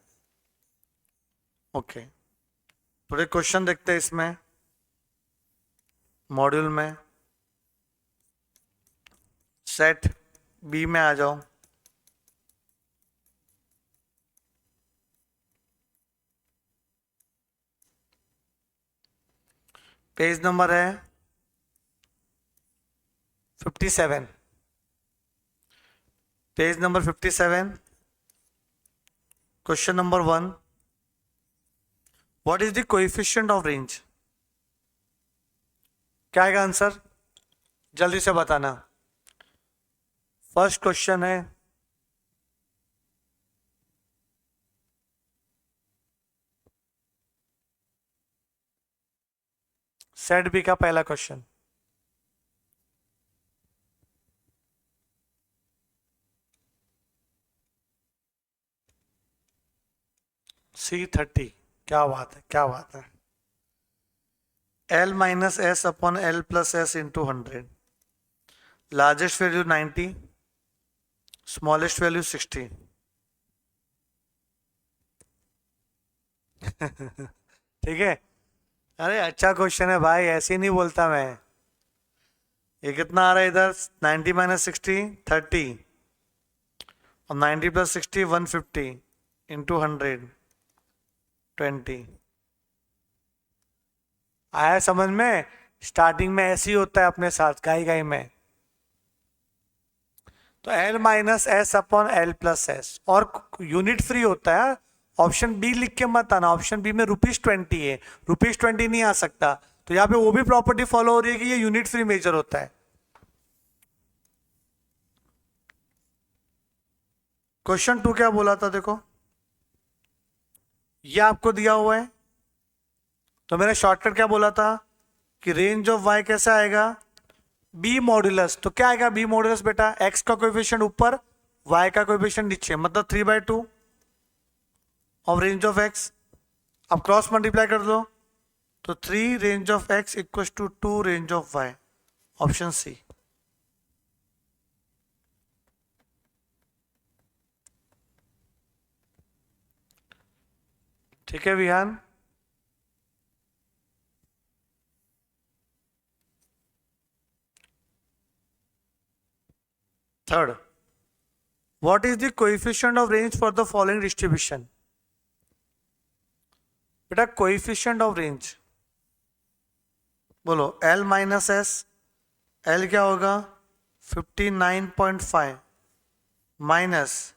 ओके, थोड़े क्वेश्चन देखते हैं इसमें मॉड्यूल में। सेट बी में आ जाओ। पेज नंबर है 57। Page number 57, question number 1, what is the coefficient of range? क्या आएगा आंसर? जल्दी से बताना। फर्स्ट क्वेश्चन है सेट बी का पहला क्वेश्चन। C30, क्या बात है, क्या बात है। L minus S upon L plus S into 100, largest value 90, smallest value 60। ठीक है, अरे अच्छा क्वेश्चन है भाई, ऐसे ही नहीं बोलता मैं। ये कितना आ रहा है इधर? 90 माइनस 60 30, और 90 प्लस 60 150 इंटू 100 20। आया समझ में? स्टार्टिंग में ऐसे ही होता है अपने साथ गाई गाई में। तो L minus S upon L plus S, और यूनिट फ्री होता है। ऑप्शन बी लिख के मत आना, ऑप्शन बी में ₹20 है, ₹20 नहीं आ सकता। तो यहाँ पे वो भी प्रॉपर्टी फॉलो हो रही है कि ये यूनिट फ्री मेजर होता है। क्वेश्चन 2 क्या बोला था देखो, ये आपको दिया हुआ है। तो मैंने शॉर्टकट क्या बोला था कि रेंज ऑफ वाई कैसा आएगा? B modulus. तो क्या आएगा बी मॉड्यूलस बेटा? एक्स का कोएफिशिएंट ऊपर, वाई का कोएफिशिएंट नीचे, मतलब 3/2 ऑफ रेंज ऑफ एक्स। अब क्रॉस मल्टीप्लाई कर दो तो 3 range of X equal to 2 range of Y, option C. ठीक है Vihaan? Third, what is the coefficient of range for the following distribution? बेटा कोएफिशिएंट ऑफ रेंज बोलो। L माइनस एस, L क्या होगा? 59.5 माइनस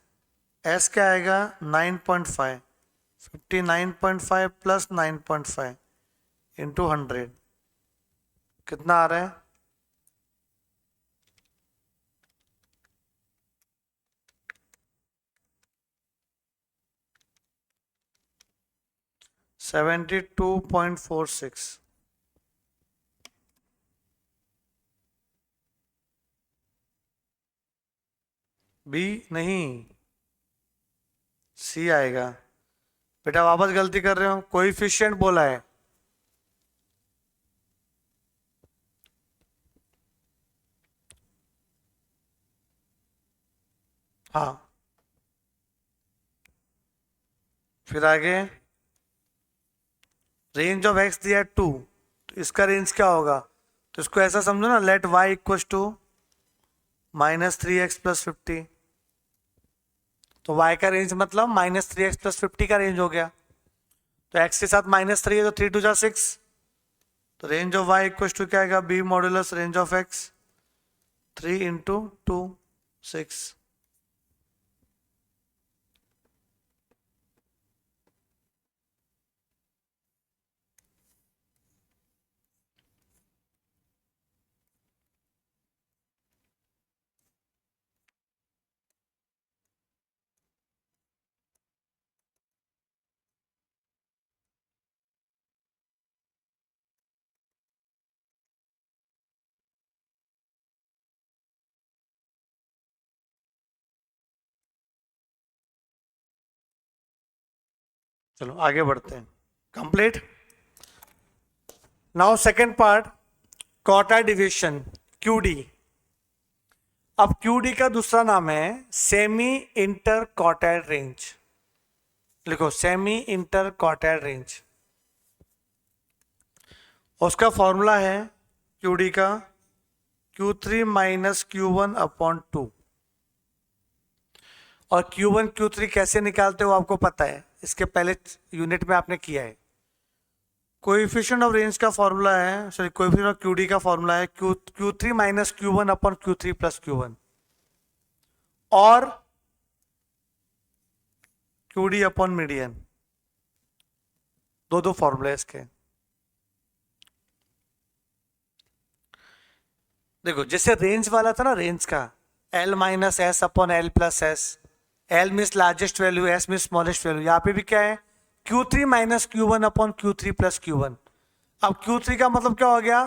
S क्या आएगा? 9.5, 59.5 प्लस 9.5 इंटू 100, कितना आ रहा है? 72.46। बी नहीं, सी आएगा। बेटा वापस गलती कर रहे हो, कोएफिशिएंट बोला है। हाँ, फिर आगे रेंज ऑफ एक्स दिया है 2, तो इसका रेंज क्या होगा? तो इसको ऐसा समझो ना, let y equal to -3x plus 50। तो y का रेंज मतलब -3x प्लस 50 का रेंज हो गया। तो x के साथ -3 है तो 3 2 6, तो range of y equal to क्या आएगा, b modulus range of x 3 into 2 6। चलो आगे बढ़ते हैं। Complete. Now second part, quartile division, QD. अब क्यूडी का दूसरा नाम है सेमी इंटर क्वार्टाइल रेंज। लिखो सेमी इंटर क्वार्टाइल रेंज। उसका फॉर्मूला है क्यूडी का Q3 माइनस Q1 अपॉन 2। और Q1 Q3 कैसे निकालते हो आपको पता है, इसके पहले यूनिट में आपने किया है। कोएफिशिएंट ऑफ रेंज का फॉर्मूला है, सॉरी कोएफिशिएंट ऑफ क्यूडी का फॉर्मूला है Q3 minus Q1 upon Q3 plus Q1 और क्यूडी अपॉन मीडियन। दो फॉर्मूले इसके। देखो जैसे रेंज वाला था ना, रेंज का L minus S upon L plus S, L means largest value, S means smallest value. यहाँ पे भी क्या है, Q3 minus Q1 upon Q3 plus Q1। अब Q3 का मतलब क्या हो गया,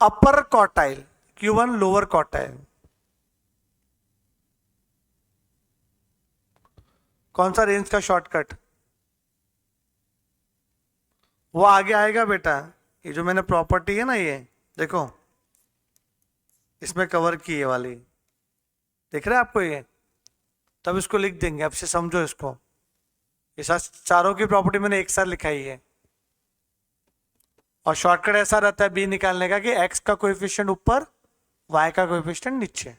अपर क्वार्टाइल, Q1 लोअर क्वार्टाइल। कौन सा रेंज का शॉर्टकट, वो आगे आएगा बेटा। ये जो मैंने प्रॉपर्टी है ना, ये देखो इसमें कवर की ये वाली, दिख रहा है आपको ये, तब इसको लिख देंगे। अब से समझो इसको, ये चारों की प्रॉपर्टी मैंने एक साथ लिखाई है। और शॉर्टकट ऐसा रहता है बी निकालने का कि एक्स का कोएफिशिएंट ऊपर, वाई का कोएफिशिएंट नीचे।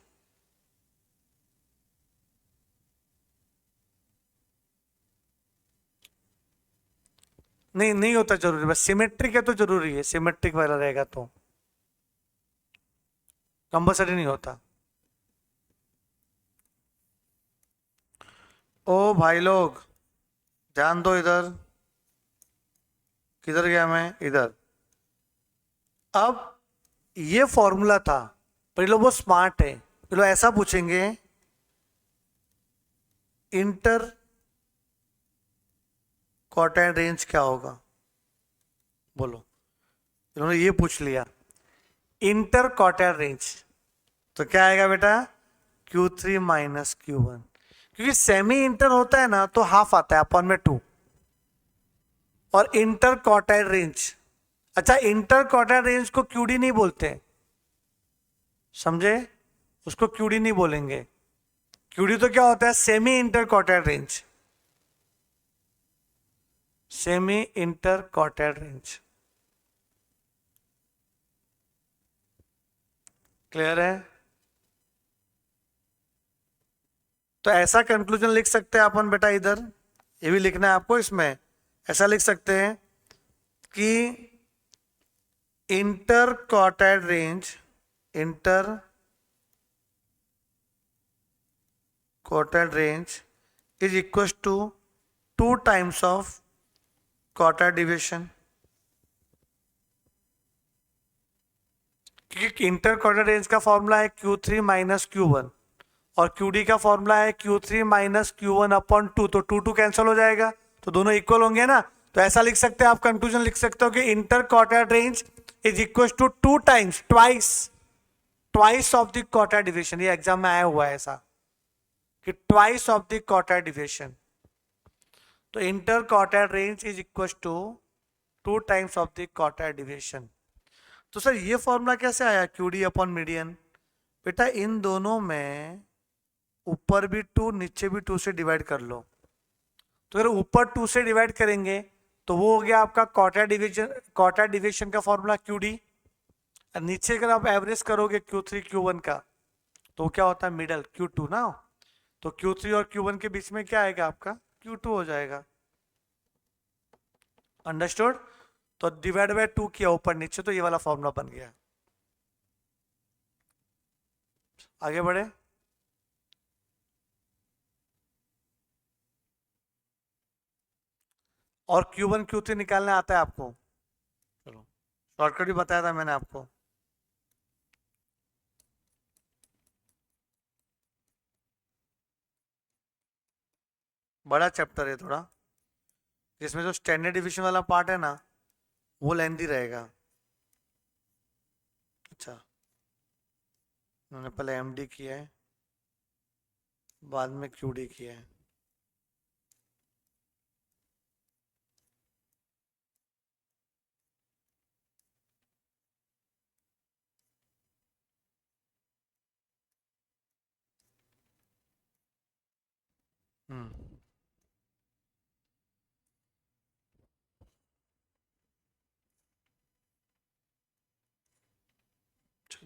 नहीं नहीं होता जरूरी, बस सिमेट्रिक है तो जरूरी है, सिमेट्रिक वाला रहेगा तो कंपल्सरी नहीं होता। ओ भाई लोग ध्यान दो इधर, किधर गया मैं, इधर। अब ये फॉर्मूला था, पर ये लोग बहुत स्मार्ट है, ये लोग ऐसा पूछेंगे इंटर क्वार्टाइल रेंज क्या होगा, बोलो। इन्होंने ये पूछ लिया इंटर क्वार्टाइल रेंज, तो क्या आएगा बेटा, Q3 माइनस Q1। क्योंकि सेमी इंटर होता है ना तो हाफ आता है अपॉन में 2, और इंटर क्वार्टाइल रेंज, अच्छा इंटर क्वार्टाइल रेंज को क्यूडी नहीं बोलते, समझे, उसको क्यूडी नहीं बोलेंगे। क्यूडी तो क्या होता है, semi inter quartile range, semi inter quartile range. Clear है। तो ऐसा कंक्लूजन लिख सकते हैं अपन बेटा, इधर ये भी लिखना है आपको, इसमें ऐसा लिख सकते हैं कि inter quartile range, inter quartile range is equal to 2 times of quartile division. क्योंकि इंटर क्वार्टाइल रेंज का फॉर्मूला है Q3 माइनस Q1 और QD का फॉर्मूला है Q3 माइनस Q1 अपॉन 2, तो 2 2 कैंसिल हो जाएगा, तो दोनों इक्वल होंगे ना। तो ऐसा लिख सकते हैं आप, कंक्लूजन लिख सकते हो कि inter quartile range is equal to 2 times, twice of the quartile division. ये एग्जाम में आया हुआ है ऐसा कि twice of the quartile division. तो inter quartile range is equal to 2 times of the quartile division. तो सर ये फॉर्मूला कैसे आया, QD अपॉन मीडियन। बेटा इन दोनों में ऊपर भी 2 नीचे भी 2 से डिवाइड कर लो, तो अगर ऊपर 2 से डिवाइड करेंगे तो वो हो गया आपका क्वार्टाइल डिवीजन का फॉर्मूला QD। और नीचे अगर आप एवरेज करोगे Q3 Q1 का, तो क्या होता है, मिडल Q2 ना। तो Q3 और Q1 के बीच में क्या आएगा आपका, Q2 हो जाएगा। अंडरस्टूड? तो डिवाइड बाय 2 किया ऊपर नीचे, तो ये वाला फॉर्मूला बन गया। आगे बढ़े। और Q1 Q3 निकालने आता है आपको? चलो, शॉर्टकट भी बताया था मैंने आपको। बड़ा चैप्टर है थोड़ा, जिसमें जो स्टैंडर्ड डिविजन वाला पार्ट है ना, वो लेंथी रहेगा। अच्छा, मैंने पहले MD किया है, बाद में QD किया है।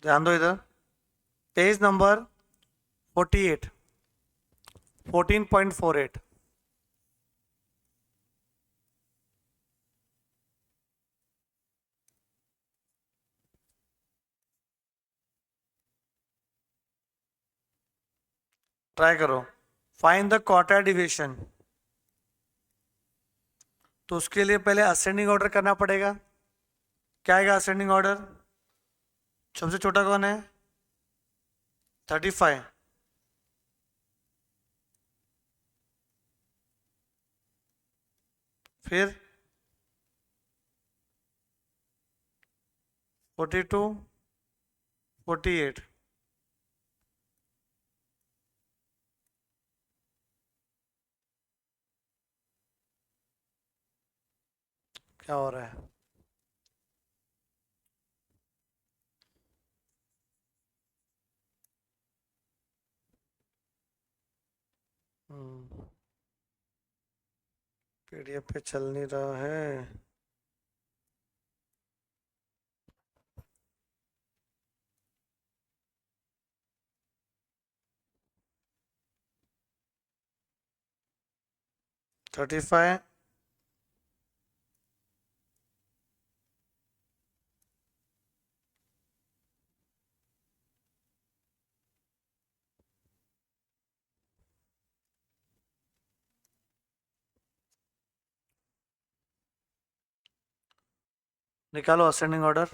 ध्यान दो इधर, पेज नंबर 48, 14.48। ट्राई करो, फाइंड द क्वार्टर डिविजन। तो उसके लिए पहले असेंडिंग ऑर्डर करना पड़ेगा। क्या आएगा असेंडिंग ऑर्डर? सबसे छोटा कौन है? 35। फिर 42, 48। क्या हो रहा है? PDF पे चल नहीं रहा है। थर्टी फाइव निकालो ascending order.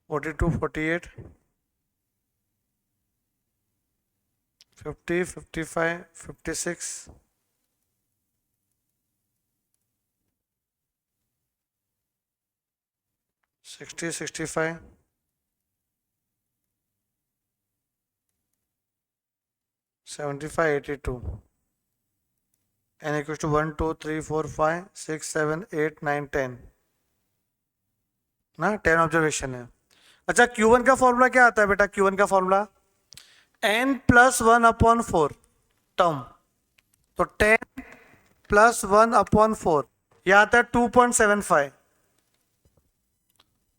Forty two, 48, 50, 55, 56, 60, 65, 75, 82। n equals to 1, 2, 3, 4, 5, 6, 7, 8, 9, 10 ना, 10 ऑब्जर्वेशन है। अच्छा, Q1 का फॉर्मूला क्या आता है बेटा? Q1 का फॉर्मूला n+1/4 टर्म, तो 10+1/4 यह आता है 2.75।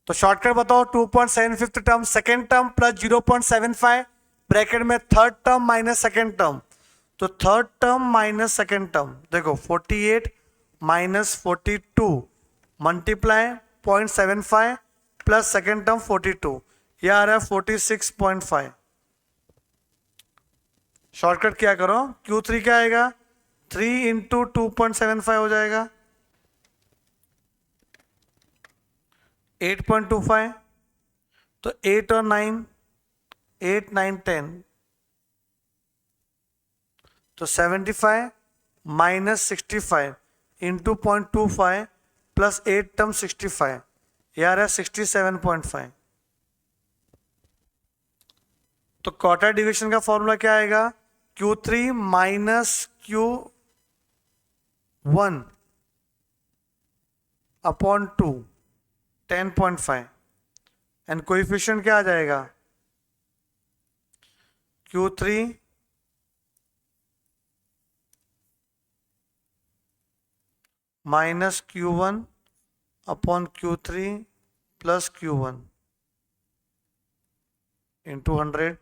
तो शॉर्टकट बताओ, 2.75 term second term plus 0.75 bracket में third term minus second term. तो third term minus second term, देखो 48 minus 42 multiply 0.75 plus second term 42, यह आ रहा है 46.5। शॉर्टकट क्या करो, Q3 क्या आएगा? 3 इंटू 2.75 हो जाएगा 8.25। तो 8 और 9, 8, 9, 10, तो 75 माइनस 65 इंटू 0.25 प्लस 8 टर्म 65, यार है 67.5। तो क्वार्टर डिवीजन का फॉर्मूला क्या आएगा? Q3 minus Q1 upon 2, 10.5, and coefficient क्या आ जाएगा? Q3 minus Q1 upon Q3 plus Q1 into 100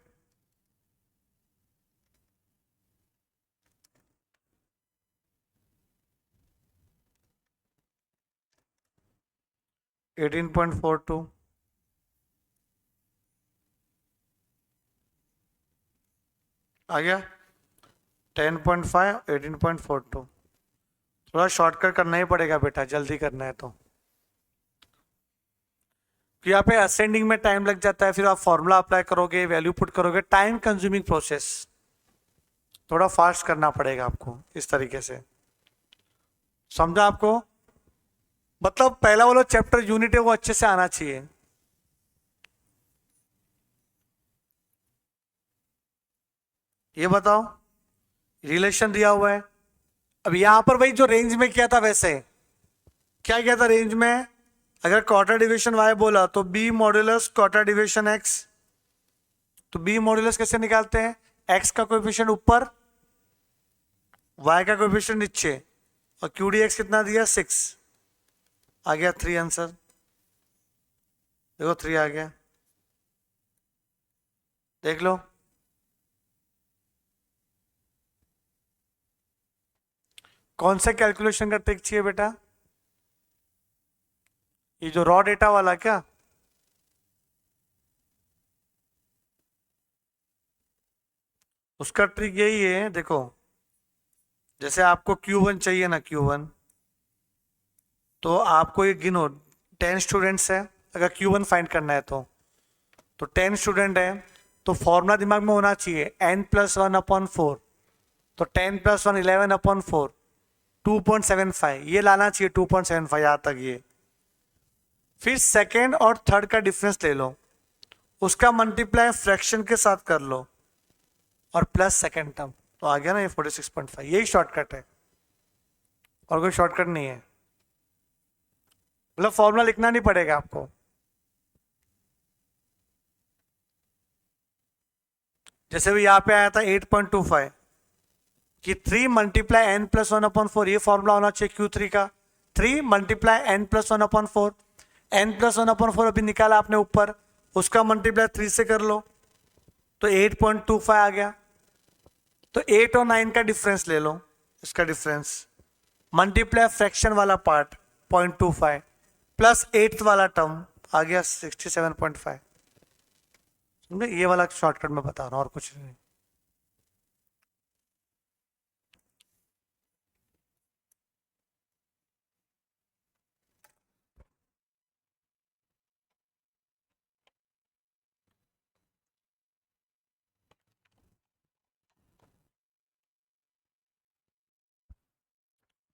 18.42 आ गया 10.5 18.42 थोड़ा शॉर्टकट करना ही पड़ेगा बेटा, जल्दी करना है तो यहाँ पे असेंडिंग में टाइम लग जाता है, फिर आप फॉर्मूला अप्लाई करोगे, वैल्यू पुट करोगे, टाइम कंज्यूमिंग प्रोसेस, थोड़ा फास्ट करना पड़ेगा आपको इस तरीके से। समझा आपको? मतलब पहला वाला चैप्टर यूनिट है वो अच्छे से आना चाहिए। ये बताओ, रिलेशन दिया हुआ है। अब यहां पर भाई जो रेंज में किया था वैसे क्या किया था रेंज में, अगर क्वार्टर डिविजन y बोला तो b modulus quarter division x, तो b मॉड्यूलस कैसे निकालते हैं, x का कोएफिशिएंट ऊपर y का कोएफिशिएंट नीचे, और QDX कितना दिया 6, आ गया 3 आंसर। देखो 3 आ गया, देख लो। कौन सा कैलकुलेशन का ट्रिक चाहिए बेटा, ये जो रॉ डेटा वाला क्या, उसका ट्रिक यही है। देखो जैसे आपको Q1 चाहिए ना, Q1, तो आपको ये गिनो 10 स्टूडेंट्स है, अगर Q1 फाइंड करना है तो 10 स्टूडेंट है, तो फॉर्मूला दिमाग में होना चाहिए n+1/4, तो 10+1 11/4 2.75, ये लाना चाहिए 2.75 यहां तक ये। फिर सेकेंड और थर्ड का डिफरेंस ले लो, उसका मल्टीप्लाई फ्रैक्शन के साथ कर लो और प्लस सेकेंड टर्म, तो आ गया ना ये 46.5। यही शॉर्टकट है और कोई शॉर्टकट नहीं है, मतलब फॉर्मूला लिखना नहीं पड़ेगा आपको। जैसे भी यहां पे आया था 8.25 कि 3 मल्टीप्लाई n+1/4, ये फॉर्मूला होना चाहिए Q3 का, 3 मल्टीप्लाई n+1/4, n+1/4 अभी निकाला आपने ऊपर, उसका मल्टीप्लाई 3 से कर लो तो 8.25 आ गया। तो 8 और 9 का डिफरेंस ले लो, इसका डिफरेंस मल्टीप्लाई फ्रैक्शन वाला पार्ट 0.25 प्लस 8th वाला टर्म आ गया 67.5। ये वाला शॉर्टकट में बता रहा हूं और कुछ नहीं।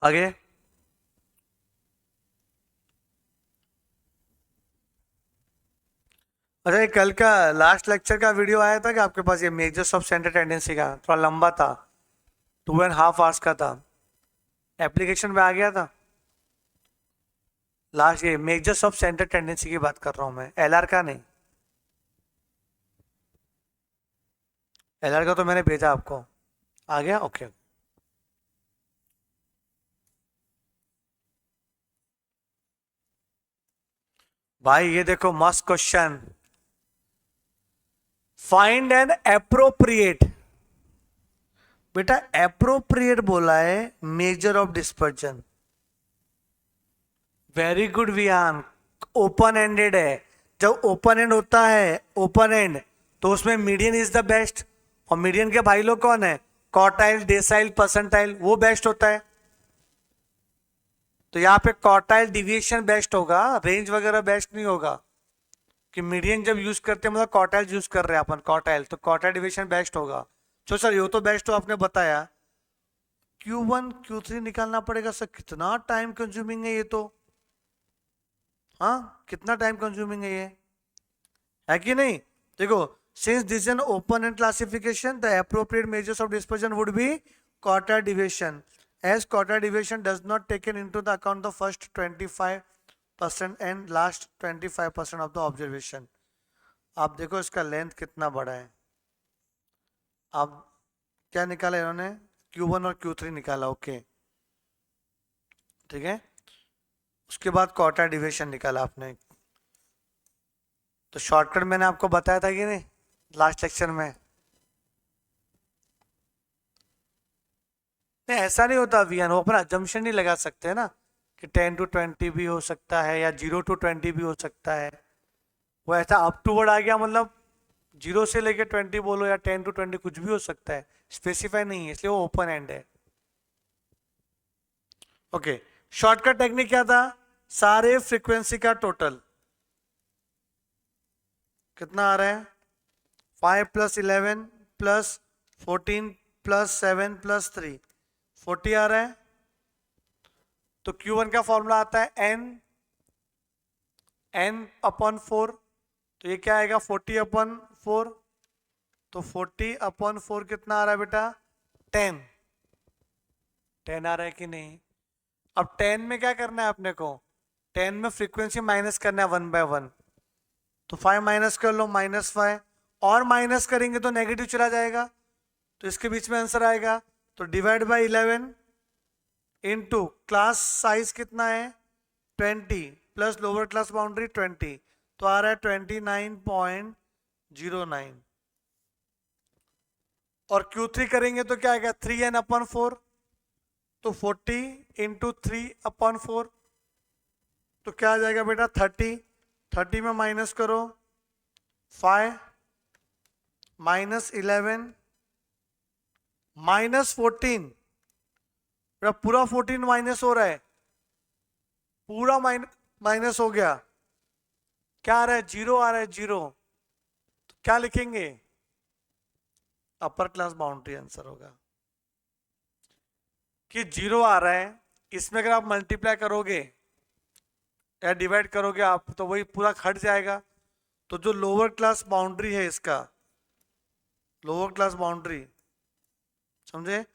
आगे अच्छा, ये कल का लास्ट लेक्चर का वीडियो आया था कि आपके पास, ये मेजर्स ऑफ सेंटर टेंडेंसी का, थोड़ा लंबा था, 2.5 आवर्स का था, एप्लीकेशन में आ गया था लास्ट। ये मेजर्स ऑफ सेंटर टेंडेंसी की बात कर रहा हूं मैं, एलआर का नहीं। एलआर का तो मैंने भेजा आपको, आ गया ओके। भाई ये देखो मस्त क्वेश्चन, फाइंड एन एप्रोप्रिएट, बेटा एप्रोप्रिएट बोला है measure of dispersion. Very good Vihaan, open ended है। जब ओपन एंड होता है, ओपन एंड, तो उसमें मीडियन इज द बेस्ट, और मीडियन के भाई लोग कौन है, क्वार्टाइल, डेसाइल, परसेंटाइल, वो बेस्ट होता है। तो यहाँ पे क्वार्टाइल डिविएशन बेस्ट होगा, रेंज वगैरह बेस्ट नहीं होगा, कि मीडियन जब यूज करते हैं मतलब क्वार्टाइल यूज कर रहे हैं अपन, क्वार्टाइल, तो क्वार्टाइल डिविएशन बेस्ट होगा। तो सर ये तो बेस्ट हो आपने बताया, Q1 Q3 निकालना पड़ेगा सर, कितना टाइम कंज्यूमिंग है ये तो, हाँ कितना टाइम कंज्यूमिंग है कि नहीं। देखो since this an open and classification, the appropriate measures of dispersion would be quarter deviation, as quarter deviation does not taken into the account the first 25% and last 25% of the observation। आप देखो इसका लेंथ कितना बड़ा है। अब क्या निकाला इन्होंने, Q1 और Q3 निकाला, ओके। ठीक है, उसके बाद क्वार्टर डिविएशन निकाला आपने। तो शॉर्टकट मैंने आपको बताया था कि नहीं लास्ट लेक्चर में? नहीं ऐसा नहीं होता वीएन, वो अपना अजम्पशन नहीं लगा सकते ना कि 10 to 20 भी हो सकता है या 0 to 20 भी हो सकता है। वो ऐसा अप टू वर्ड आ गया, मतलब 0 से लेके 20 बोलो या 10 to 20 कुछ भी हो सकता है, स्पेसिफाई नहीं है, इसलिए वो ओपन एंड है। ओके, शॉर्टकट टेक्निक क्या था? सारे फ्रीक्वेंसी का टोटल कितना आ रहा है? 5 + 11 + 14 + 7 + 3 40 आ रहा है। तो Q1 का फॉर्मूला आता है n/4। तो ये क्या आएगा? 40/4। तो 40/4 कितना आ रहा है बेटा? 10। 10 आ रहा है कि नहीं? अब 10 में क्या करना है अपने को? 10 में फ्रीक्वेंसी माइनस करना है 1/1। तो 5 माइनस कर लो, -5, और माइनस करेंगे तो नेगेटिव चला जाएगा, तो इसके बीच में आंसर आएगा। तो divide by 11 into class size कितना है? 20 प्लस लोअर क्लास बाउंड्री 20, तो आ रहा है 29.09। और Q3 करेंगे तो क्या आएगा? 3n/4। तो 40 इंटू 3/4, तो क्या आ जाएगा बेटा? 30। 30 में माइनस करो 5 -11 -14, पूरा 14 माइनस हो रहा है, पूरा माइनस हो गया। क्या आ रहा है? 0 आ रहा है, 0। तो क्या लिखेंगे? अपर क्लास बाउंड्री आंसर होगा कि 0 आ रहा है। इसमें अगर आप मल्टीप्लाई करोगे या डिवाइड करोगे आप, तो वही पूरा हट जाएगा। तो जो लोअर क्लास बाउंड्री है इसका, लोअर क्लास बाउंड्री, समझे?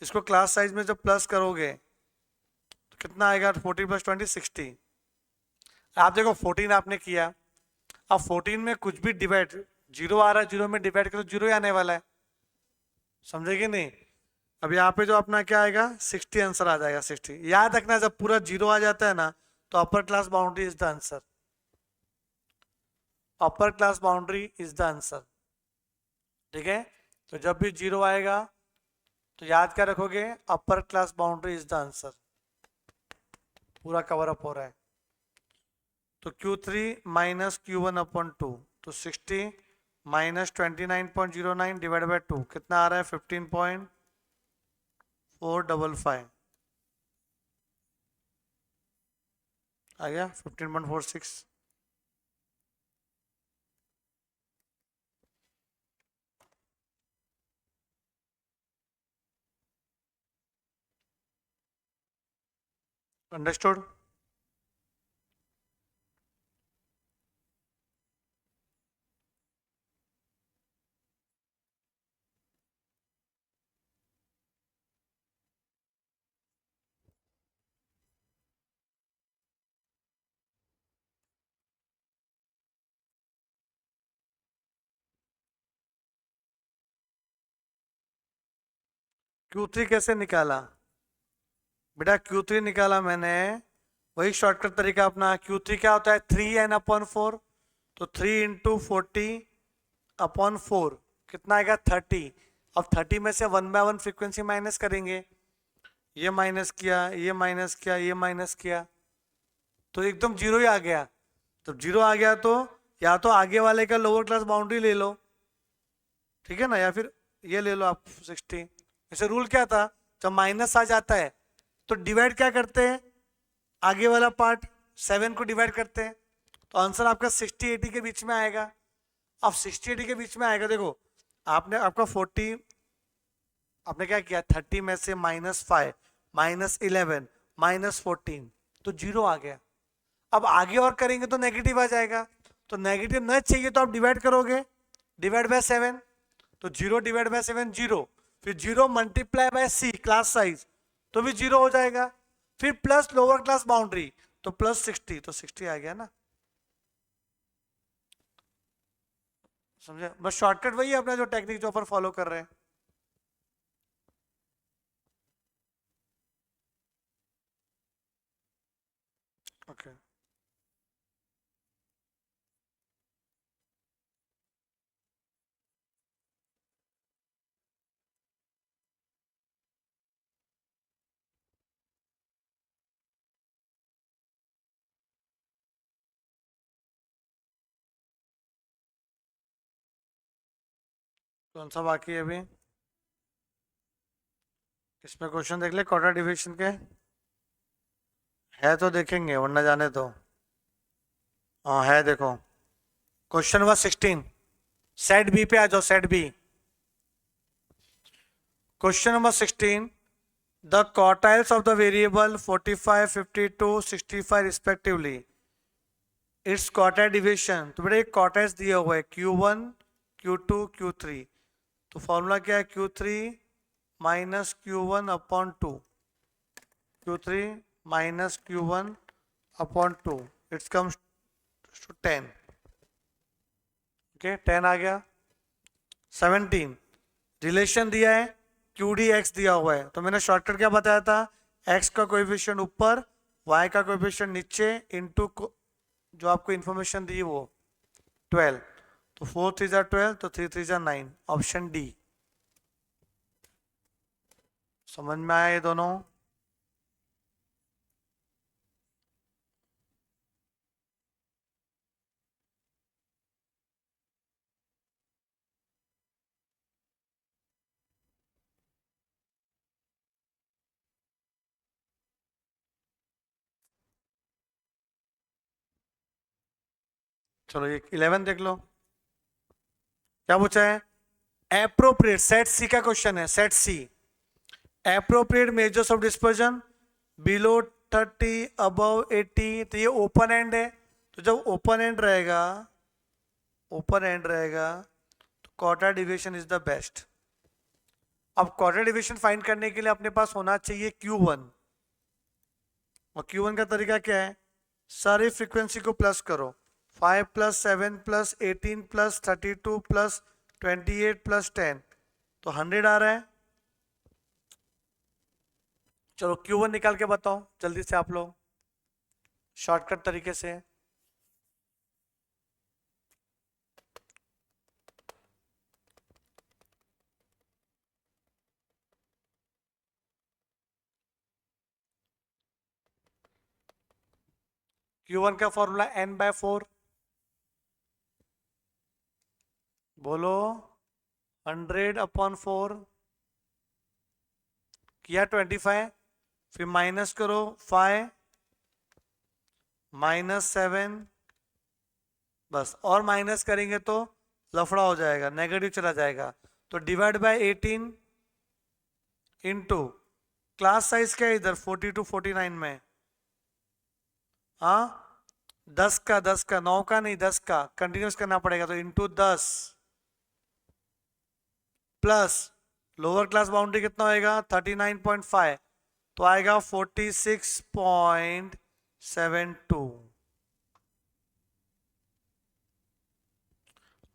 इसको क्लास साइज में जब प्लस करोगे तो कितना आएगा? 40 + 20 60। आप देखो 14 आपने किया, अब 14 में कुछ भी डिवाइड, 0 आ रहा है, 0 में डिवाइड करो 0 ही आने वाला है, समझे कि नहीं? अब यहाँ पे जो अपना क्या आएगा? 60 आंसर आ जाएगा। 60 याद रखना, जब पूरा 0 आ जाता है ना, तो upper class boundary is the answer. Upper class boundary is the answer, ठीक है? तो जब भी 0 आएगा तो याद क्या रखोगे? Upper class boundary is the answer. पूरा कवर अप हो रहा है। तो Q3 माइनस Q1/2, तो 60 माइनस 29.09 डिवाइड बाय 2 कितना आ रहा है? 15.455 आ गया, 15.46। अंडरस्टूड? Q3 कैसे निकाला बेटा? Q3 निकाला मैंने, वही शॉर्टकट तरीका अपना। Q3 क्या होता है? 3n/4। तो 3 इंटू 40/4 कितना आएगा? 30। अब 30 में से 1/1 फ्रीक्वेंसी माइनस करेंगे, ये माइनस किया, ये माइनस किया, ये माइनस किया, तो एकदम 0 ही आ गया। तो 0 आ गया तो या तो आगे वाले का लोअर क्लास बाउंड्री ले लो, ठीक है ना, या फिर ये ले लो आप 60। वैसे रूल क्या था? जब माइनस आ जाता है तो डिवाइड क्या करते हैं? आगे वाला पार्ट 7 को डिवाइड करते हैं, तो आंसर आपका 60-80 के बीच में आएगा। अब 60-80 के बीच में आएगा, देखो आपने आपका 40, आपने क्या किया? 30 में से -5 -11 -14, तो 0 आ गया। अब आगे और करेंगे तो नेगेटिव आ जाएगा, तो नेगेटिव न चाहिए तो आप डिवाइड करोगे, डिवाइड बाय 7। तो 0 डिवाइड बाय 7 0, फिर 0 multiply by C class size, तो भी 0 हो जाएगा। फिर प्लस लोअर क्लास बाउंड्री, तो +60, तो 60 आ गया ना। समझे? बस शॉर्टकट वही है अपना, जो टेक्निक जो अपन फॉलो कर रहे हैं। ओके कौन सा बाकी है अभी? इसमें क्वेश्चन देख ले क्वाड्रेटिक डिवीजन के, है तो देखेंगे वरना जाने दो। हाँ है, देखो क्वेश्चन नंबर 16, सेट बी पे आ जाओ, set B. Question number 16, the quartiles of the variable 45, 52, 65 respectively, its quartile division। तो बेटा एक क्वार्टाइल्स दिया हुआ है Q1, Q2, Q3। तो फॉर्मूला क्या है? Q3 minus Q1 upon 2, Q3 minus Q1 upon 2, it's comes to 10। Okay 10 आ गया। 17, रिलेशन दिया है, क्यू डी एक्स दिया हुआ है, तो मैंने शॉर्टकट क्या बताया था? एक्स का कोएफिशिएंट ऊपर, वाई का कोएफिशिएंट नीचे, इनटू जो आपको इंफॉर्मेशन दी वो 12। तो 4 3 जा 12, तो 3 3 जा 9, ऑप्शन डी। समझ में आया ये दोनों? चलो ये 11 देख लो, क्या पूछा है? एप्रोप्रिएट, सेट सी का क्वेश्चन है, set C. Appropriate measures of dispersion below 30 above 80। तो ये ओपन एंड है, तो जब ओपन एंड रहेगा, ओपन एंड रहेगा तो quarter division is the best. अब क्वार्टर डिवीजन फाइंड करने के लिए अपने पास होना चाहिए Q1, और Q1 का तरीका क्या है? सारी फ्रीक्वेंसी को प्लस करो, 5 plus 7 plus 18 plus 32 plus 28 plus 10, तो 100 आ रहा है। चलो Q1 निकाल के बताओ जल्दी से आप लोग, शॉर्टकट तरीके से। Q1 का फॉर्मूला n/4, बोलो 100/4 किया 25, फिर माइनस करो 5 माइनस 7, बस, और माइनस करेंगे तो लफड़ा हो जाएगा, नेगेटिव चला जाएगा। तो divide by 18 into class size क्या है इधर 40 to 49 में, हाँ 10 का 9 का नहीं 10 का कंटिन्यूस करना पड़ेगा, तो into 10 plus lower class boundary कितना होएगा 39.5, तो आएगा 46.72।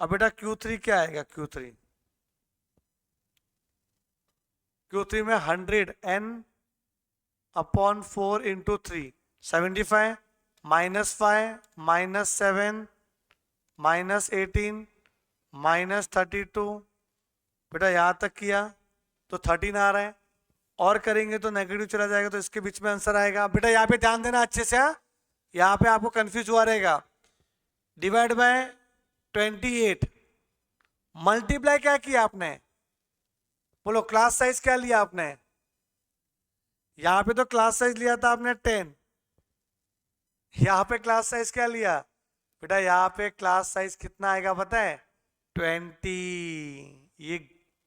अब बेटा Q3 क्या आएगा? Q3 में 100n/4 into 3, 75 minus 5 minus 7 minus 18 minus 32। बेटा यहां तक किया तो 13 आ रहा है, और करेंगे तो नेगेटिव चला जाएगा, तो इसके बीच में आंसर आएगा। बेटा यहाँ पे ध्यान देना अच्छे से, यहाँ पे आपको कंफ्यूज हुआ रहेगा। डिवाइड बाय 28, मल्टीप्लाई क्या किया आपने? बोलो क्लास साइज क्या लिया आपने? यहाँ पे तो क्लास साइज लिया था आपने 10, यहाँ पे क्लास साइज क्या लिया? बेटा यहाँ पे क्लास साइज कितना आएगा पता है? 20। ये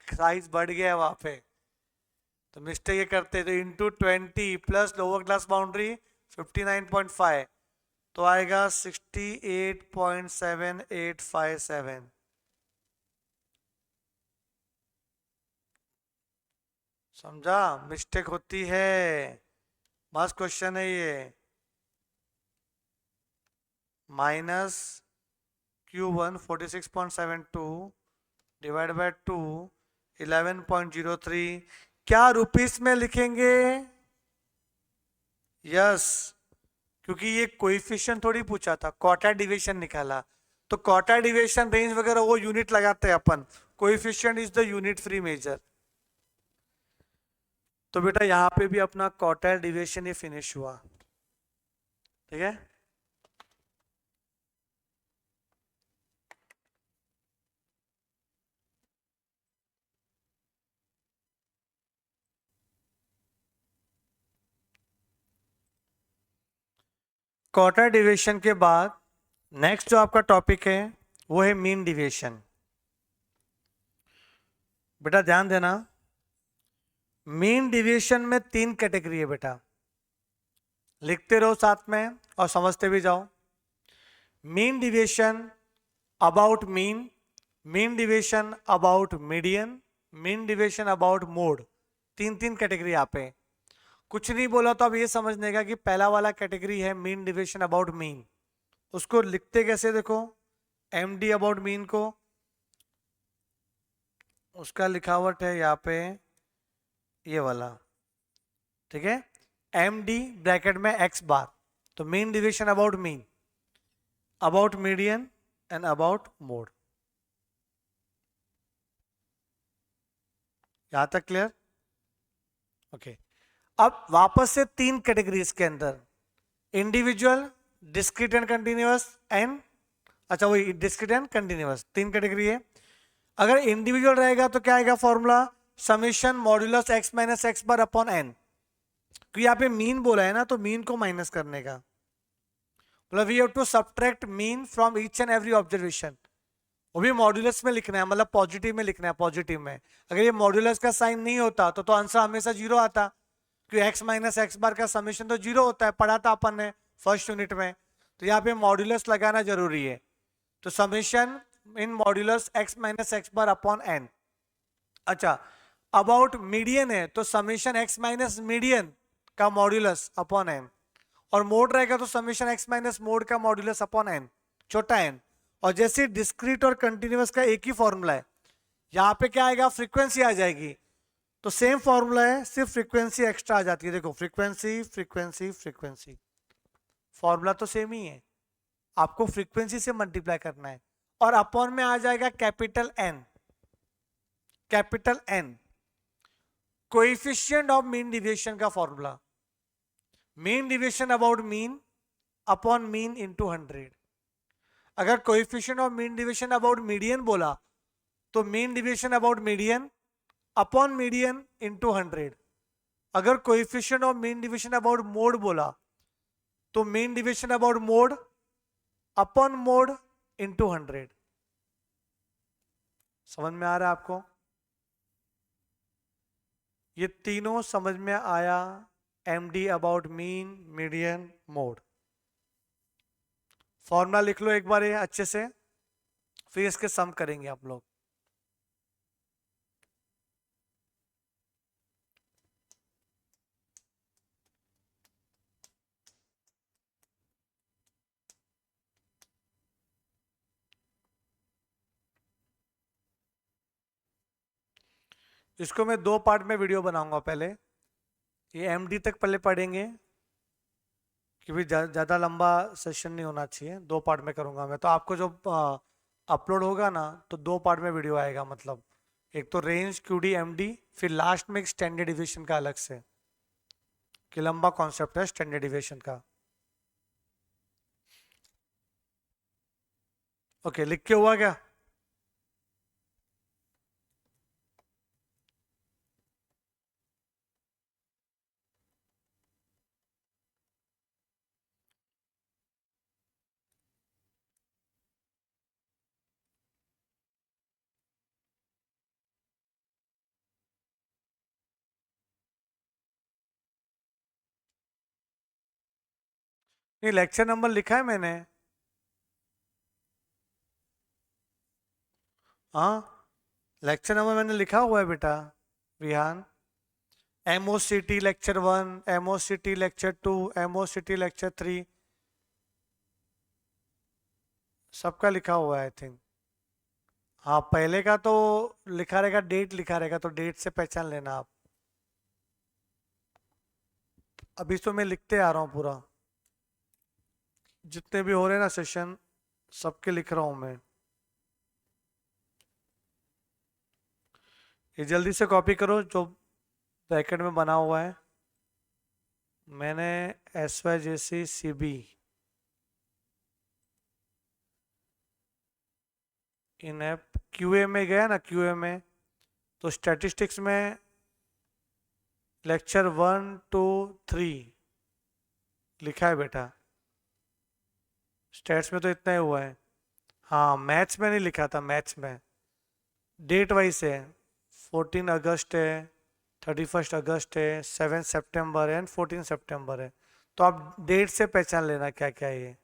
साइज बढ़ गया है वहां पे, तो मिस्टेक ये करते, तो into 20 plus lower class boundary 59.5, तो आएगा 68.7857। समझा? मिस्टेक होती है, मस्त क्वेश्चन है ये। माइनस Q1 46.72 डिवाइड बाय 2 11.03, क्या रुपीस में लिखेंगे? यस, क्योंकि ये कोएफिशिएंट थोड़ी पूछा था, क्वार्टर डिविएशन निकाला, तो क्वार्टर डिविएशन रेंज वगैरह वो यूनिट लगाते हैं अपन, coefficient is the unit free measure. तो बेटा यहाँ पे भी अपना क्वार्टर डिविएशन ये फिनिश हुआ, ठीक है। क्वार्टर डिविएशन के बाद नेक्स्ट जो आपका टॉपिक है वो है मीन डिविएशन। बेटा ध्यान देना, मीन डिविएशन में 3 कैटेगरी है बेटा, लिखते रहो साथ में और समझते भी जाओ। Mean deviation about mean, mean deviation about median, mean deviation about mode, 3 category यहाँ पे। कुछ नहीं बोला तो अब ये समझने का कि पहला वाला कैटेगरी है मीन डिविएशन अबाउट मीन, उसको लिखते कैसे देखो, एम डी अबाउट मीन को, उसका लिखावट है यहाँ पे ये वाला, ठीक है, एम डी ब्रैकेट में एक्स बार। तो mean deviation about mean, about median and about mode. यहां तक क्लियर? ओके। अब वापस से 3 कैटेगरी इसके अंदर, individual, discrete and continuous and, अच्छा वही डिस्क्रीट एंड कंटिन्यूअस, 3 कैटेगरी है। अगर इंडिविजुअल रहेगा तो क्या आएगा formula, summation modulus X minus X bar upon N. क्योंकि यहाँ पे मीन बोला है ना, तो मीन को माइनस करने का, मतलब we have to subtract mean from each and every observation. वो भी मॉड्यूलस में लिखना है, मतलब पॉजिटिव में लिखना है, पॉजिटिव में। अगर ये मॉड्यूलस का साइन नहीं होता तो आंसर हमेशा 0 आता, क्योंकि एक्स माइनस एक्स बार का समेशन तो 0 होता है, पढ़ा था अपन ने फर्स्ट यूनिट में। तो यहाँ पे मॉड्यूलस लगाना जरूरी है, तो summation in modulus X minus X bar upon N. अच्छा, अबाउट मीडियन है तो समेशन एक्स माइनस मीडियन का मॉड्यूलस अपॉन एन, और मोड रहेगा तो समेशन एक्स माइनस मोड का मॉड्यूलस अपॉन एन, छोटा एन। और जैसे डिस्क्रीट और कंटिन्यूअस का एक ही फॉर्मूला है, यहाँ पे क्या आएगा, फ्रीक्वेंसी आ जाएगी। तो सेम फॉर्मूला है, सिर्फ फ्रीक्वेंसी एक्स्ट्रा आ जाती है। देखो फ्रीक्वेंसी फ्रीक्वेंसी फ्रीक्वेंसी, फॉर्मूला तो सेम ही है, आपको फ्रीक्वेंसी से मल्टीप्लाई करना है। और अपॉन में आ जाएगा capital N, capital N, coefficient of mean deviation का formula, mean deviation about mean upon mean into 100। अगर coefficient of mean deviation about median बोला तो mean deviation about median upon median into 100। अगर coefficient of mean deviation about mode बोला तो mean deviation about mode upon mode into 100। समझ में आ रहा है आपको? ये तीनों समझ में आया, M D about mean, median, mode. Formula लिख लो एक बार ये अच्छे से, फिर इसके सम करेंगे आप लोग। इसको मैं 2 पार्ट में वीडियो बनाऊंगा। पहले ये एमडी तक पहले पढ़ेंगे, क्योंकि ज़्यादा लंबा सेशन नहीं होना चाहिए, 2 पार्ट में करूंगा मैं। तो आपको जो अपलोड होगा ना, तो 2 पार्ट में वीडियो आएगा, मतलब एक तो रेंज क्यूडी एमडी, फिर लास्ट में एक स्टैंडर्ड डिविएशन का अलग से, कि लंबा कॉन्सेप्ट है स्टैंडर्ड डिविएशन का। ओके, लिख के हुआ क्या? नहीं, लेक्चर नंबर लिखा है मैंने। हाँ, लेक्चर नंबर मैंने लिखा हुआ है बेटा विहान। एमओसीटी लेक्चर 1, एमओसीटी लेक्चर 2, एमओसीटी लेक्चर 3, सबका लिखा हुआ है आई थिंक। हाँ, पहले का तो लिखा रहेगा, डेट लिखा रहेगा, तो डेट से पहचान लेना आप। अभी तो मैं लिखते आ रहा हूँ पूरा। जितने भी हो रहे हैं ना सेशन, सबके लिख रहा हूं मैं। ये जल्दी से कॉपी करो जो ब्रैकेट में बना हुआ है। मैंने SYJC इन ऐप QA में गया ना, QA में तो स्टैटिस्टिक्स में लेक्चर 1 2 3 लिखा है बेटा। स्टैट्स में तो इतना ही हुआ है। हाँ, मैथ्स में नहीं लिखा था, मैथ्स में डेट वाइज है। 14 अगस्त है, 31 अगस्त है, 7 सितंबर है एंड 14 सितंबर है। तो आप डेट से पहचान लेना क्या क्या है ये।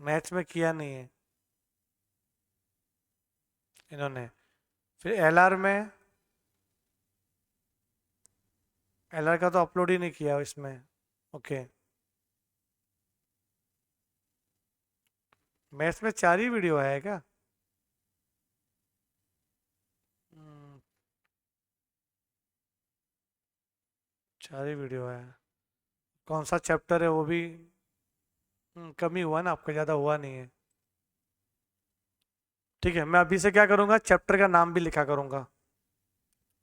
मैथ्स में किया नहीं है इन्होंने। फिर LR में, LR का तो अपलोड ही नहीं किया इसमें। ओके, मैथ्स में 4 ही वीडियो है क्या? हम्म, 4 ही वीडियो है। कौन सा चैप्टर है वो भी कम ही हुआ ना, आपका ज़्यादा हुआ नहीं है। ठीक है, मैं अभी से क्या करूँगा, चैप्टर का नाम भी लिखा करूँगा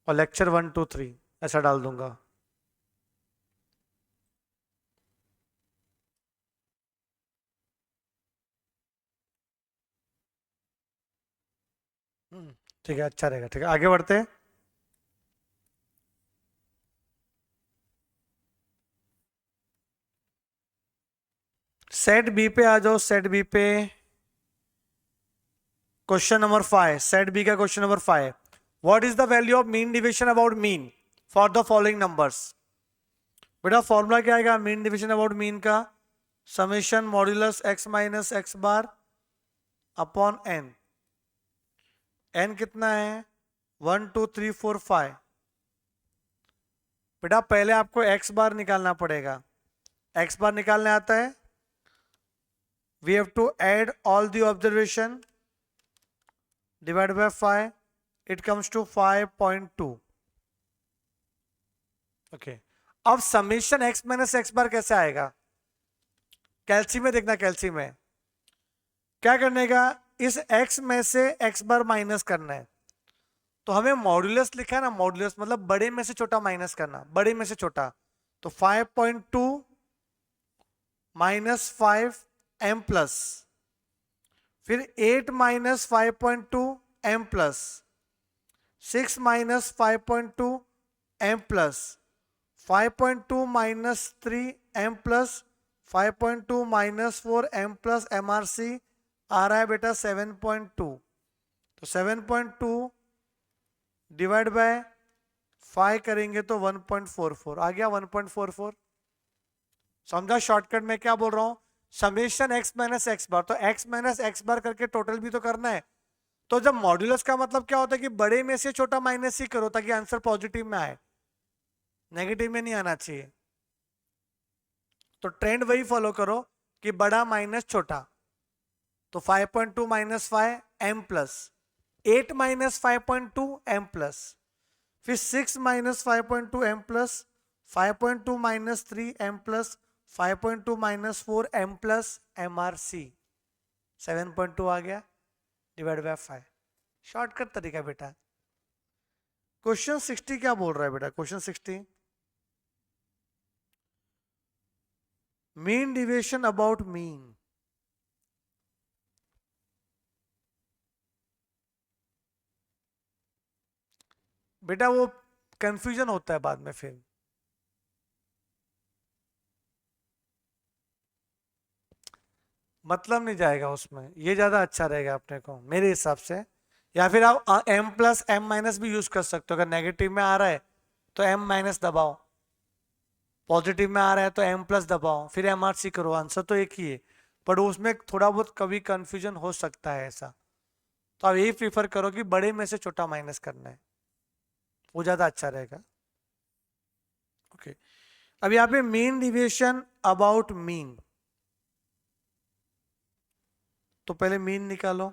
और लेक्चर 1 2 3 ऐसा डाल दूंगा। ठीक है, अच्छा रहेगा। ठीक है, आगे बढ़ते हैं। सेट बी पे आ जाओ, सेट बी पे क्वेश्चन नंबर 5। सेट बी का question number 5, what is the value of mean division about mean for the following numbers. बेटा फॉर्मूला क्या आएगा मीन डिवीजन अबाउट मीन का? Summation modulus x minus X bar upon n। n कितना है? 1 2 3 4 5। बेटा पहले आपको x बार निकालना पड़ेगा। x बार निकालने आता है? We have to add all the observation divide by 5, it comes to 5.2। Okay, अब summation x minus X bar कैसे आएगा? कैल्सी में देखना, कैल्सी में क्या करने का, इस x में से x बार माइनस करना है। तो हमें मॉड्यूलस लिखा है ना, मॉड्यूलस मतलब बड़े में से छोटा माइनस करना, बड़े में से छोटा। तो 5.2 माइनस 5 m प्लस, फिर 8 minus 5.2 m plus, 6 minus 5.2 m plus, 5.2 minus 3 m plus, 5.2 minus 4 m plus MRC आ रहा है बेटा 7.2। तो 7.2 डिवाइड बाय 5 करेंगे तो 1.44 आ गया। 1.44 समझा? शॉर्टकट में क्या बोल रहा हूं, summation x minus X bar, तो x माइनस एक्स बार करके टोटल भी तो करना है। तो जब मॉड्यूलस का मतलब क्या होता है कि बड़े में से छोटा माइनस ही करो ताकि आंसर पॉजिटिव में आए, नेगेटिव में नहीं आना चाहिए। तो ट्रेंड वही फॉलो करो कि बड़ा माइनस छोटा। तो 5.2 minus 5 m plus, 8 minus 5.2 m plus, फिर 6 minus 5.2 m plus, 5.2 minus 3 m plus, 5.2 minus 4 m plus MRC 7.2 आ गया डिवाइड बाय 5। शॉर्टकट तरीका बेटा। क्वेश्चन 60 क्या बोल रहा है बेटा? Question 60, mean deviation about mean. बेटा वो कंफ्यूजन होता है बाद में, फिर मतलब नहीं जाएगा उसमें, ये ज्यादा अच्छा रहेगा अपने को मेरे हिसाब से। या फिर आप m प्लस m माइनस भी यूज कर सकते हो। अगर नेगेटिव में आ रहा है तो m माइनस दबाओ, पॉजिटिव में आ रहा है तो m प्लस दबाओ, फिर MRC करो, आंसर तो एक ही है। पर उसमें थोड़ा बहुत कभी कंफ्यूजन हो सकता है ऐसा। तो आप यही प्रीफर करो कि बड़े में से छोटा माइनस करना है, वो ज्यादा अच्छा रहेगा। ओके, अब यहाँ पे मीन डिविएशन अबाउट मीन, तो पहले मीन निकालो।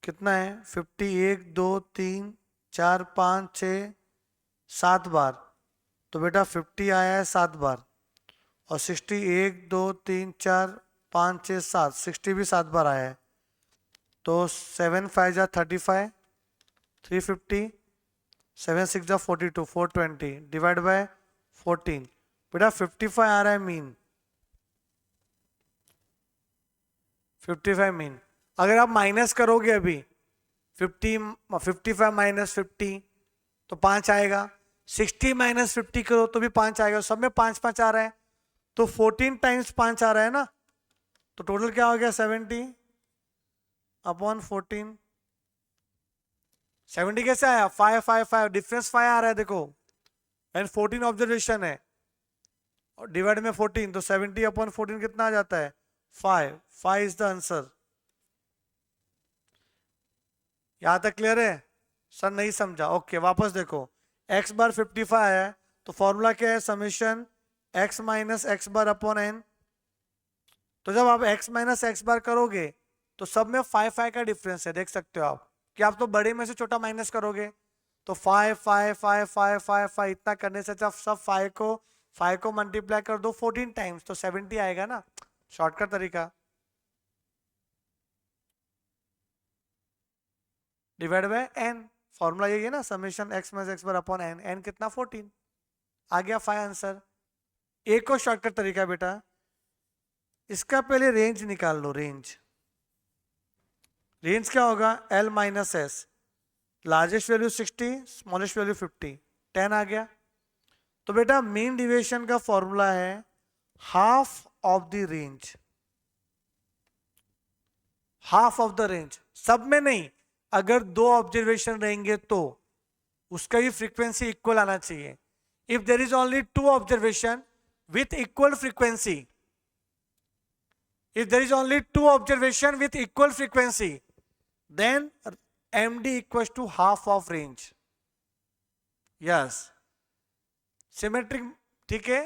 कितना है? 51 2 3 4 5 6 7 बार। तो बेटा 50 आया है 7 बार। और 60 1 2 3 4 5 6 7, 60 भी 7 बार आया है, तो 7 5 जा 35, 350, 7 6 जा 42, 420 डिवाइड बाय 14। बेटा 55 आ रहा है मीन, 55 मीन। अगर आप माइनस करोगे अभी 55 माइनस 50 तो 5 आएगा, 60 माइनस 50 करो तो भी 5 आएगा, सब में 5 5 आ रहा है, तो 14 टाइम्स 5 आ रहा है ना, तो टोटल क्या हो गया 70 अपॉन 14। 70 कैसे आया, 5 5 5, डिफरेंस 5 आ रहा है देखो, एंड 14 ऑब्जर्वेशन है और डिवाइड में 14, तो 70 अपॉन 14 कितना आ जाता है 5। 5 इज द आंसर। यहां तक क्लियर है? सर नहीं समझा, ओके वापस देखो, x बार 55 आया है, तो फॉर्मूला क्या है, summation x minus X bar upon N. तो जब आप x माइनस एक्स बार करोगे तो सब में 5 5 का डिफरेंस है, देख सकते हो आप कि आप तो बड़े में से छोटा माइनस करोगे, तो 5 5 5 5 5 5 इतना करने से जब सब 5 को मल्टीप्लाई कर दो 14 टाइम्स, तो 70 आएगा ना, शॉर्टकट तरीका। डिवाइड बाय एन, फॉर्मूला यही है ना, summation X minus X bar upon N, N कितना 14, आ गया 5 आंसर। एक और शॉर्टकट तरीका है बेटा, इसका पहले रेंज निकाल लो, रेंज। रेंज क्या होगा, L minus S, largest value 60, smallest value 50, 10 आ गया। तो बेटा मीन डिविएशन का फॉर्मूला है half of the range, half of the range, सब में नहीं, अगर दो ऑब्जर्वेशन रहेंगे तो उसका भी फ्रीक्वेंसी इक्वल आना चाहिए। If there is only two observation with equal frequency, if there is only two observation with equal frequency, then md equals to half of range. yes, symmetric, ठीक है,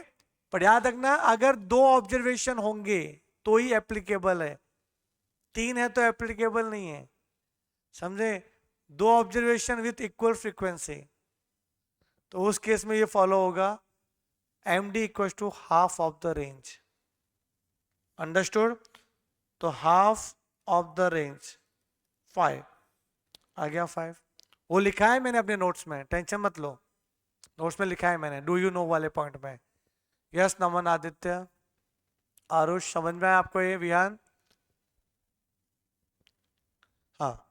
पर याद रखना अगर दो ऑब्जर्वेशन होंगे तो ही एप्लीकेबल है, 3 है तो एप्लीकेबल नहीं है, समझे, दो ऑब्जर्वेशन विथ इक्वल फ्रीक्वेंसी, तो उस केस में ये फॉलो होगा md equals to half of the range. Understood? तो हाफ ऑफ द रेंज 5 आ गया, 5 वो लिखा है मैंने अपने नोट्स में, टेंशन मत लो, नोट्स में लिखा है मैंने, डू यू नो वाले पॉइंट में। यस नमन, आदित्य, आरुष, समझ में आया आपको ये, विहान? हाँ,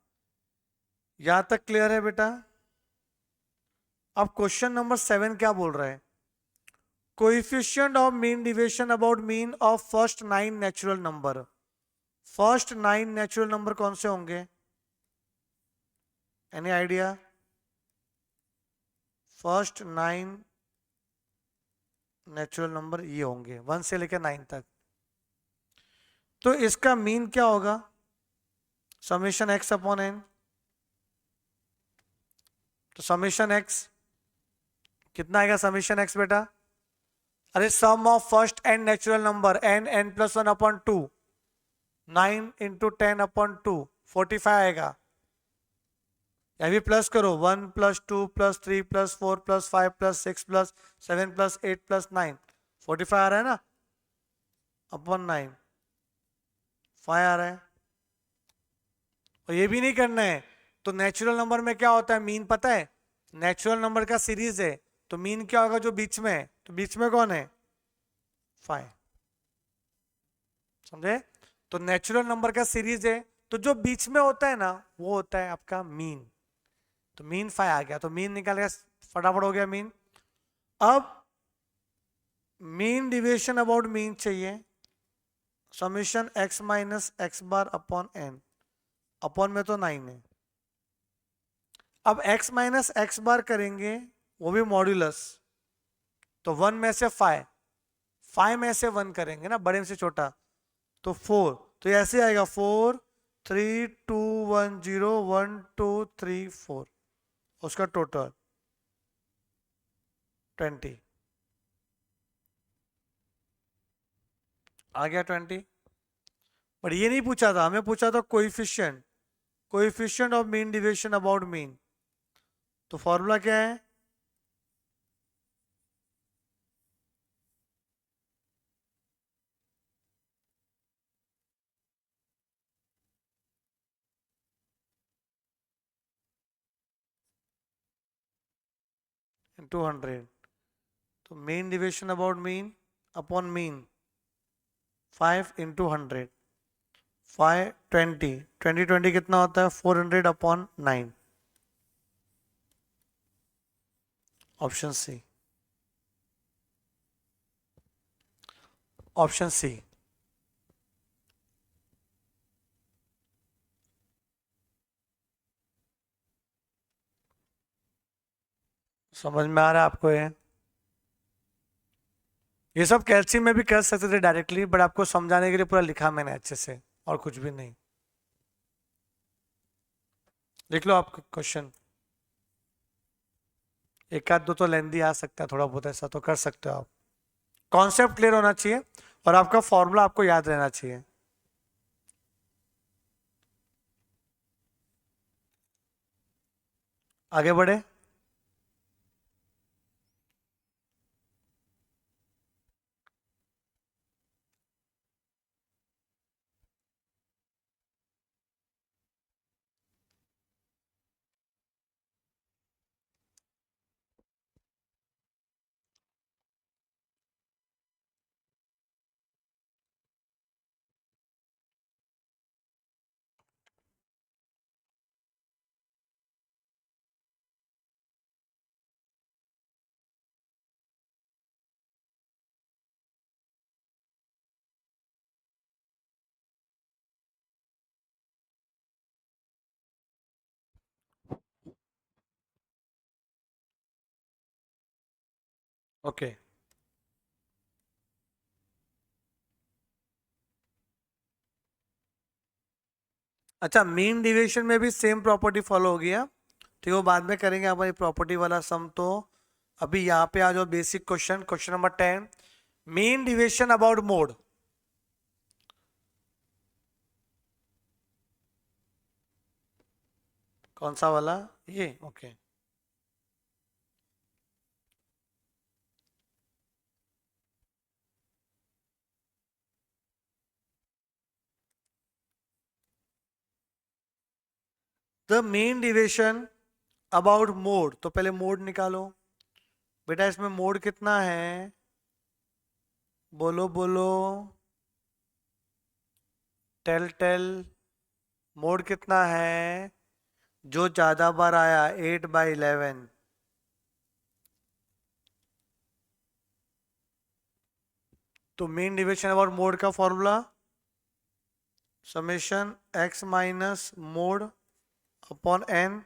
यहां तक क्लियर है बेटा? अब क्वेश्चन नंबर 7 क्या बोल रहा है, coefficient of mean deviation about mean of first 9 natural number. First 9 natural number कौन से होंगे, any idea? First 9 natural number ये होंगे 1 से लेकर 9 तक, तो इसका मीन क्या होगा, समेशन एक्स अपॉन एन। तो समेशन एक्स कितना आएगा, समेशन एक्स बेटा, अरे sum of first N natural number N, N plus 1 upon 2, 9 into 10 upon 2, 45 आएगा, या भी प्लस करो, 1 plus 2 plus 3 plus 4 plus 5 plus 6 plus 7 plus 8 plus 9, 45 आ रहा है ना, अपॉन 9, 5 आ रहा है। और ये भी नहीं करना है, तो नेचुरल नंबर में क्या होता है, मीन पता है, नेचुरल नंबर का सीरीज है, तो मीन क्या होगा, जो बीच में है, तो बीच में कौन है, 5, समझे? तो नेचुरल नंबर का सीरीज है, तो जो बीच में होता है ना वो होता है आपका मीन, तो मीन 5 आ गया, तो मीन निकाल गया, फटाफट हो गया मीन। अब मीन डिविएशन अबाउट मीन चाहिए, summation X minus X bar upon N, upon में तो 9 है, अब x माइनस एक्स बार करेंगे वो भी मॉड्यूलस, तो 1 में से 5, 5 में से 1 करेंगे ना, बड़े में से छोटा, तो 4, तो ऐसे आएगा 4 3 2 1 0 1 2 3 4, उसका टोटल 20 आ गया 20। पर ये नहीं पूछा था, हमें पूछा था coefficient, coefficient of mean deviation about mean, तो फॉर्मूला क्या है, इंटू 100, तो mean division about mean upon mean 5 into 100, 5 20 20 20 कितना होता है 400 upon 9, option C, option C. समझ में आ रहा है आपको ये सब कैल्शियम में भी कर सकते थे डायरेक्टली, बट आपको समझाने के लिए पूरा लिखा मैंने अच्छे से, और कुछ भी नहीं। लिख लो आप क्वेश्चन, एक आध दो तो लेंदी आ सकता है, थोड़ा बहुत ऐसा तो कर सकते हो आप। कॉन्सेप्ट क्लियर होना चाहिए और आपका फॉर्मूला आपको याद रहना चाहिए। आगे बढ़े। ओके, अच्छा मीन डिविएशन में भी सेम प्रॉपर्टी फॉलो हो गया, ठीक है, वो बाद में करेंगे हमारी प्रॉपर्टी वाला सम। तो अभी यहाँ पे आ जाओ, basic question, question number 10, mean deviation about mode. कौन सा वाला, ये okay. The mean deviation about mode, तो पहले मोड निकालो बेटा, इसमें मोड कितना है, बोलो बोलो, टेल टेल, मोड कितना है जो ज्यादा बार आया, 8/11। तो मीन डिविएशन अबाउट मोड का formula summation x minus mode upon n।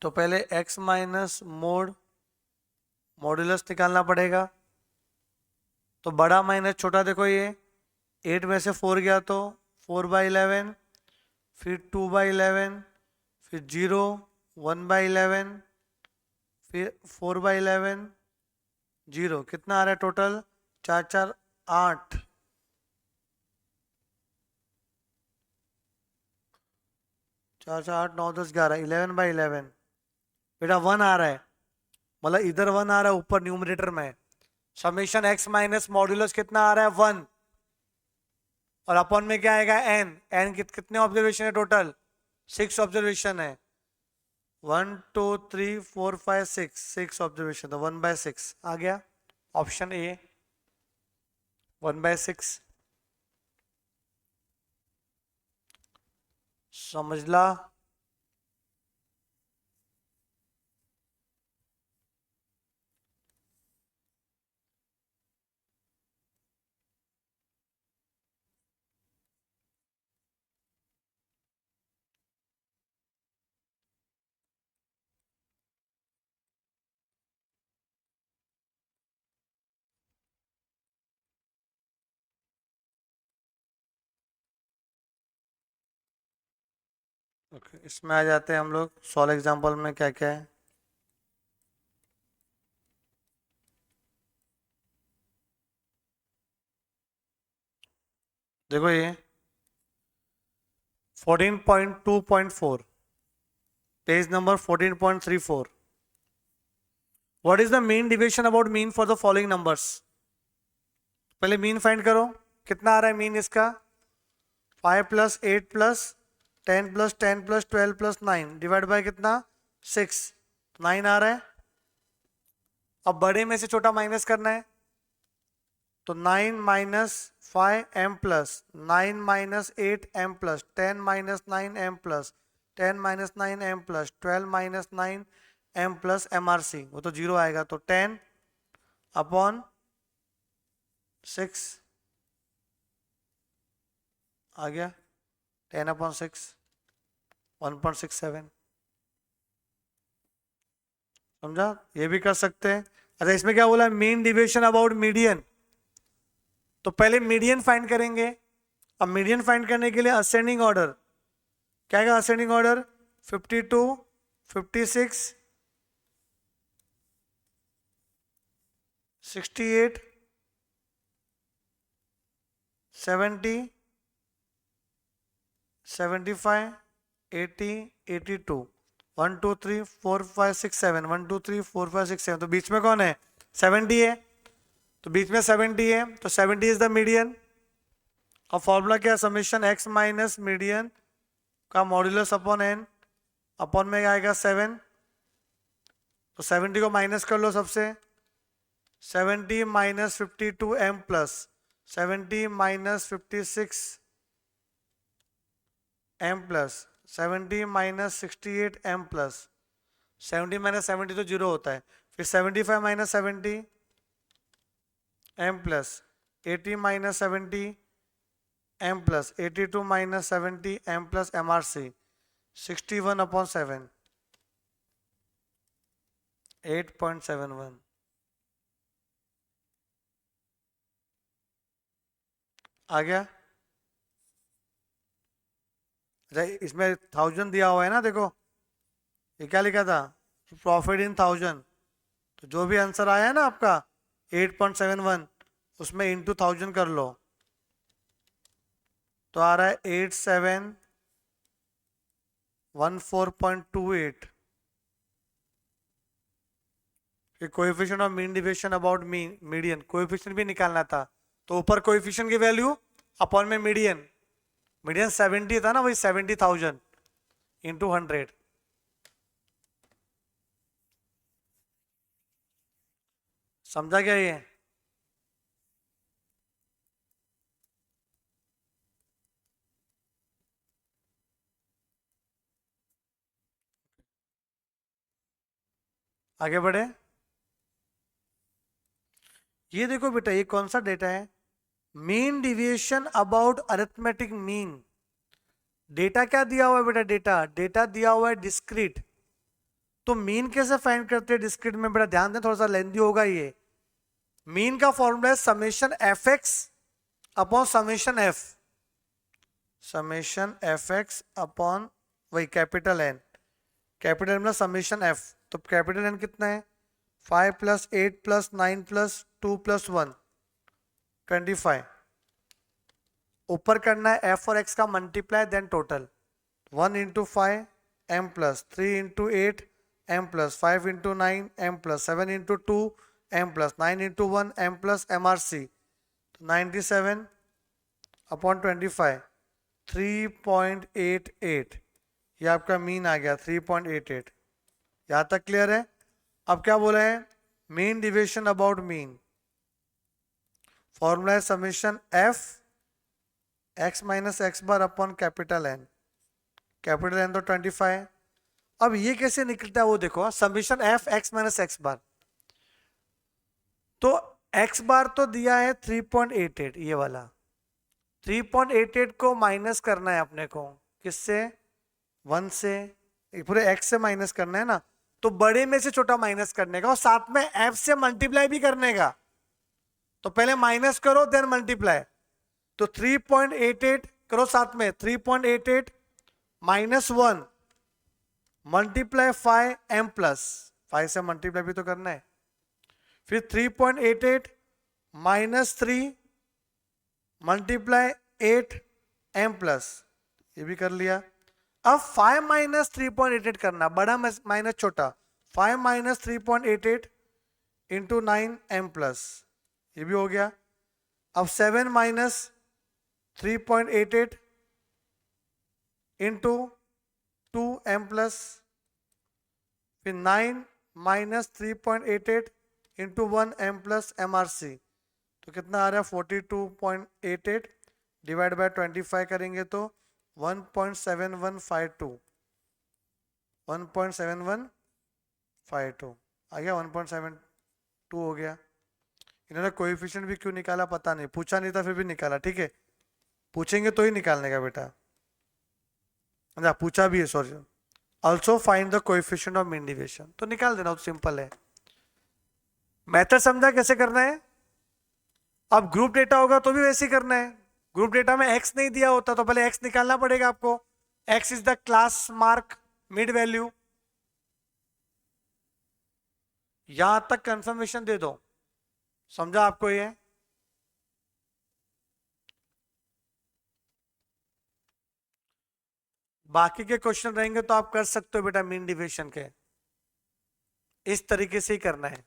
तो पहले x माइनस मोड मॉड्यूलस निकालना पड़ेगा, तो बड़ा माइनस छोटा, देखो ये 8 में से 4 गया तो 4/11, फिर 2/11, फिर 0, 1/11, फिर 4/11, 0, कितना आ रहा है टोटल, 4 4 8, 4 4 8 9 10 11, 11/11, बेटा 1 आ रहा है, मतलब इधर 1 आ रहा है ऊपर न्यूमरेटर में, समेशन x माइनस मॉड्यूलस कितना आ रहा है 1, और अपॉन में क्या आएगा n, n कितने ऑब्जर्वेशन है टोटल, 6 ऑब्जर्वेशन है, 1 2 3 4 5 6, 6 ऑब्जर्वेशन, तो 1/6 आ गया, ऑप्शन ए 1/6। समझ ला। ओके, इसमें आ जाते हैं हम लोग सॉल्व एग्जांपल में क्या क्या है। देखो ये 14.2.4, page number 14.34, what is the mean deviation about mean for the following numbers. पहले मीन फाइंड करो, कितना आ रहा है मीन इसका, 5 + 8 + 10 + 10 + 12 + 9 डिवाइड बाय कितना 6, 9 आ रहा है। अब बड़े में से छोटा माइनस करना है, तो 9 minus 5m plus 9 minus 8m plus 10 minus 9m plus 10 minus 9m plus 12 minus 9m plus MRC, वो तो 0 आएगा, तो 10 अपॉन 6 आ गया, 10 अपॉन 6 1.67। समझा? ये भी कर सकते हैं। अच्छा, इसमें क्या बोला, मीन डिविएशन अबाउट मीडियन, तो पहले मीडियन फाइंड करेंगे। अब मीडियन फाइंड करने के लिए असेंडिंग ऑर्डर, क्या है असेंडिंग ऑर्डर, 52 56 68 70 75 80 82 1 2 3 4 5 6 7 1 2 3 4 5 6 7, तो बीच में कौन है, 70 है, तो बीच में 70 है, तो 70 इज द मीडियन। अब फॉर्मूला क्या है, समेशन x माइनस मीडियन का मॉड्यूलस अपॉन n, अपॉन में आएगा 7, तो 70 को माइनस कर लो सबसे, 70 minus 52m plus 70 minus 56 m plus 70 minus 68 m plus 70 minus 70 तो 0 होता है, फिर 75 minus 70 m plus 80 minus 70 m plus 82 minus 70 m plus MRC 61 upon 7 8.71 आ गया। इसमें 1000 दिया हुआ है ना, देखो ये क्या लिखा था, प्रॉफिट इन 1000, तो जो भी आंसर आया है ना आपका 8.71, उसमें इंटू 1000 कर लो, तो आ रहा है 8714.28। फिर coefficient of mean deviation about mean median, coefficient भी निकालना था, तो ऊपर कोएफिशिएंट की वैल्यू अपॉन में मीडियन, मीडियन 70 था ना, वही 70,000 इंटू 100। समझा क्या ये? आगे बढ़े। ये देखो बेटा, ये कौन सा डेटा है, mean deviation about arithmetic mean. Data क्या दिया हुआ है बेटा, डेटा दिया हुआ है डिस्क्रीट, तो मीन कैसे फाइंड करते हैं डिस्क्रीट में, बेटा ध्यान दें, थोड़ा सा लेंथी होगा ये। मीन का फॉर्मूला है summation F x upon summation F, summation F x upon वही कैपिटल एन, कैपिटल मतलब समेशन एफ, तो कैपिटल एन कितना है, 5 प्लस 8 प्लस 9 प्लस 2 प्लस 1 25, ऊपर करना है एफ और एक्स का multiply then total, 1 into 5 M plus 3 into 8 M plus 5 into 9 M plus 7 into 2 M plus 9 into 1 M plus MRC, 97 upon 25 3.88, ये आपका मीन आ गया 3.88। यहाँ तक क्लियर है? अब क्या बोला है, mean deviation about mean, formula है summation F X minus X bar upon capital N, capital N तो 25। अब ये कैसे निकलता है वो देखो, summation F X minus X bar, तो एक्स बार तो दिया है 3.88, ये वाला 3.88 को माइनस करना है अपने को, किससे, 1 से, पूरे एक्स से माइनस करना है ना, तो बड़े में से छोटा माइनस करने का और साथ में एफ से मल्टीप्लाई भी करने का, तो पहले माइनस करो देन मल्टीप्लाई, तो 3.88 करो साथ में, 3.88 माइनस 1 मल्टीप्लाई 5 एम प्लस 5 से मल्टीप्लाई भी तो करना है, फिर 3.88 माइनस 3 मल्टीप्लाई 8 एम प्लस, ये भी कर लिया। अब 5 माइनस 3.88 करना, बड़ा माइनस छोटा, 5 माइनस 3.88 इंटू 9 एम प्लस, ये भी हो गया। अब 7 माइनस 3.88 इंटू 2 एम प्लस, फिर 9 minus 3.88 into 1 m plus MRC, तो कितना आ रहा है 42.88 डिवाइड बाय 25 करेंगे तो 1.7152 1.7152 आ गया, 1.72 हो गया। इन्होंने कोएफिशिएंट भी क्यों निकाला पता नहीं, पूछा नहीं था फिर भी निकाला, ठीक है, पूछेंगे तो ही निकालने का बेटा। अच्छा पूछा भी है, sorry. Also find the coefficient of mean deviation, तो निकाल देना, तो सिंपल है। मेथड समझा कैसे करना है? अब ग्रुप डेटा होगा तो भी वैसे ही करना है। ग्रुप डेटा में x नहीं दिया होता तो पहले x निकालना पड़ेगा आपको। x is the class mark mid value, यहां तक कंफर्मेशन दे दो, समझा आपको ये? बाकी के क्वेश्चन रहेंगे तो आप कर सकते हो बेटा मीन डिविएशन के, इस तरीके से ही करना है,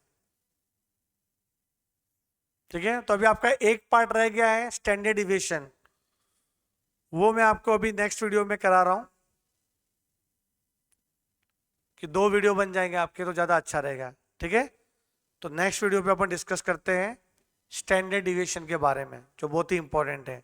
ठीक है। तो अभी आपका एक पार्ट रह गया है स्टैंडर्ड डिविएशन, वो मैं आपको अभी नेक्स्ट वीडियो में करा रहा हूं, कि 2 वीडियो बन जाएंगे आपके तो ज्यादा अच्छा रहेगा, ठीक है। तो नेक्स्ट वीडियो पे अपन डिस्कस करते हैं स्टैंडर्ड डिविएशन के बारे में, जो बहुत ही इंपॉर्टेंट है।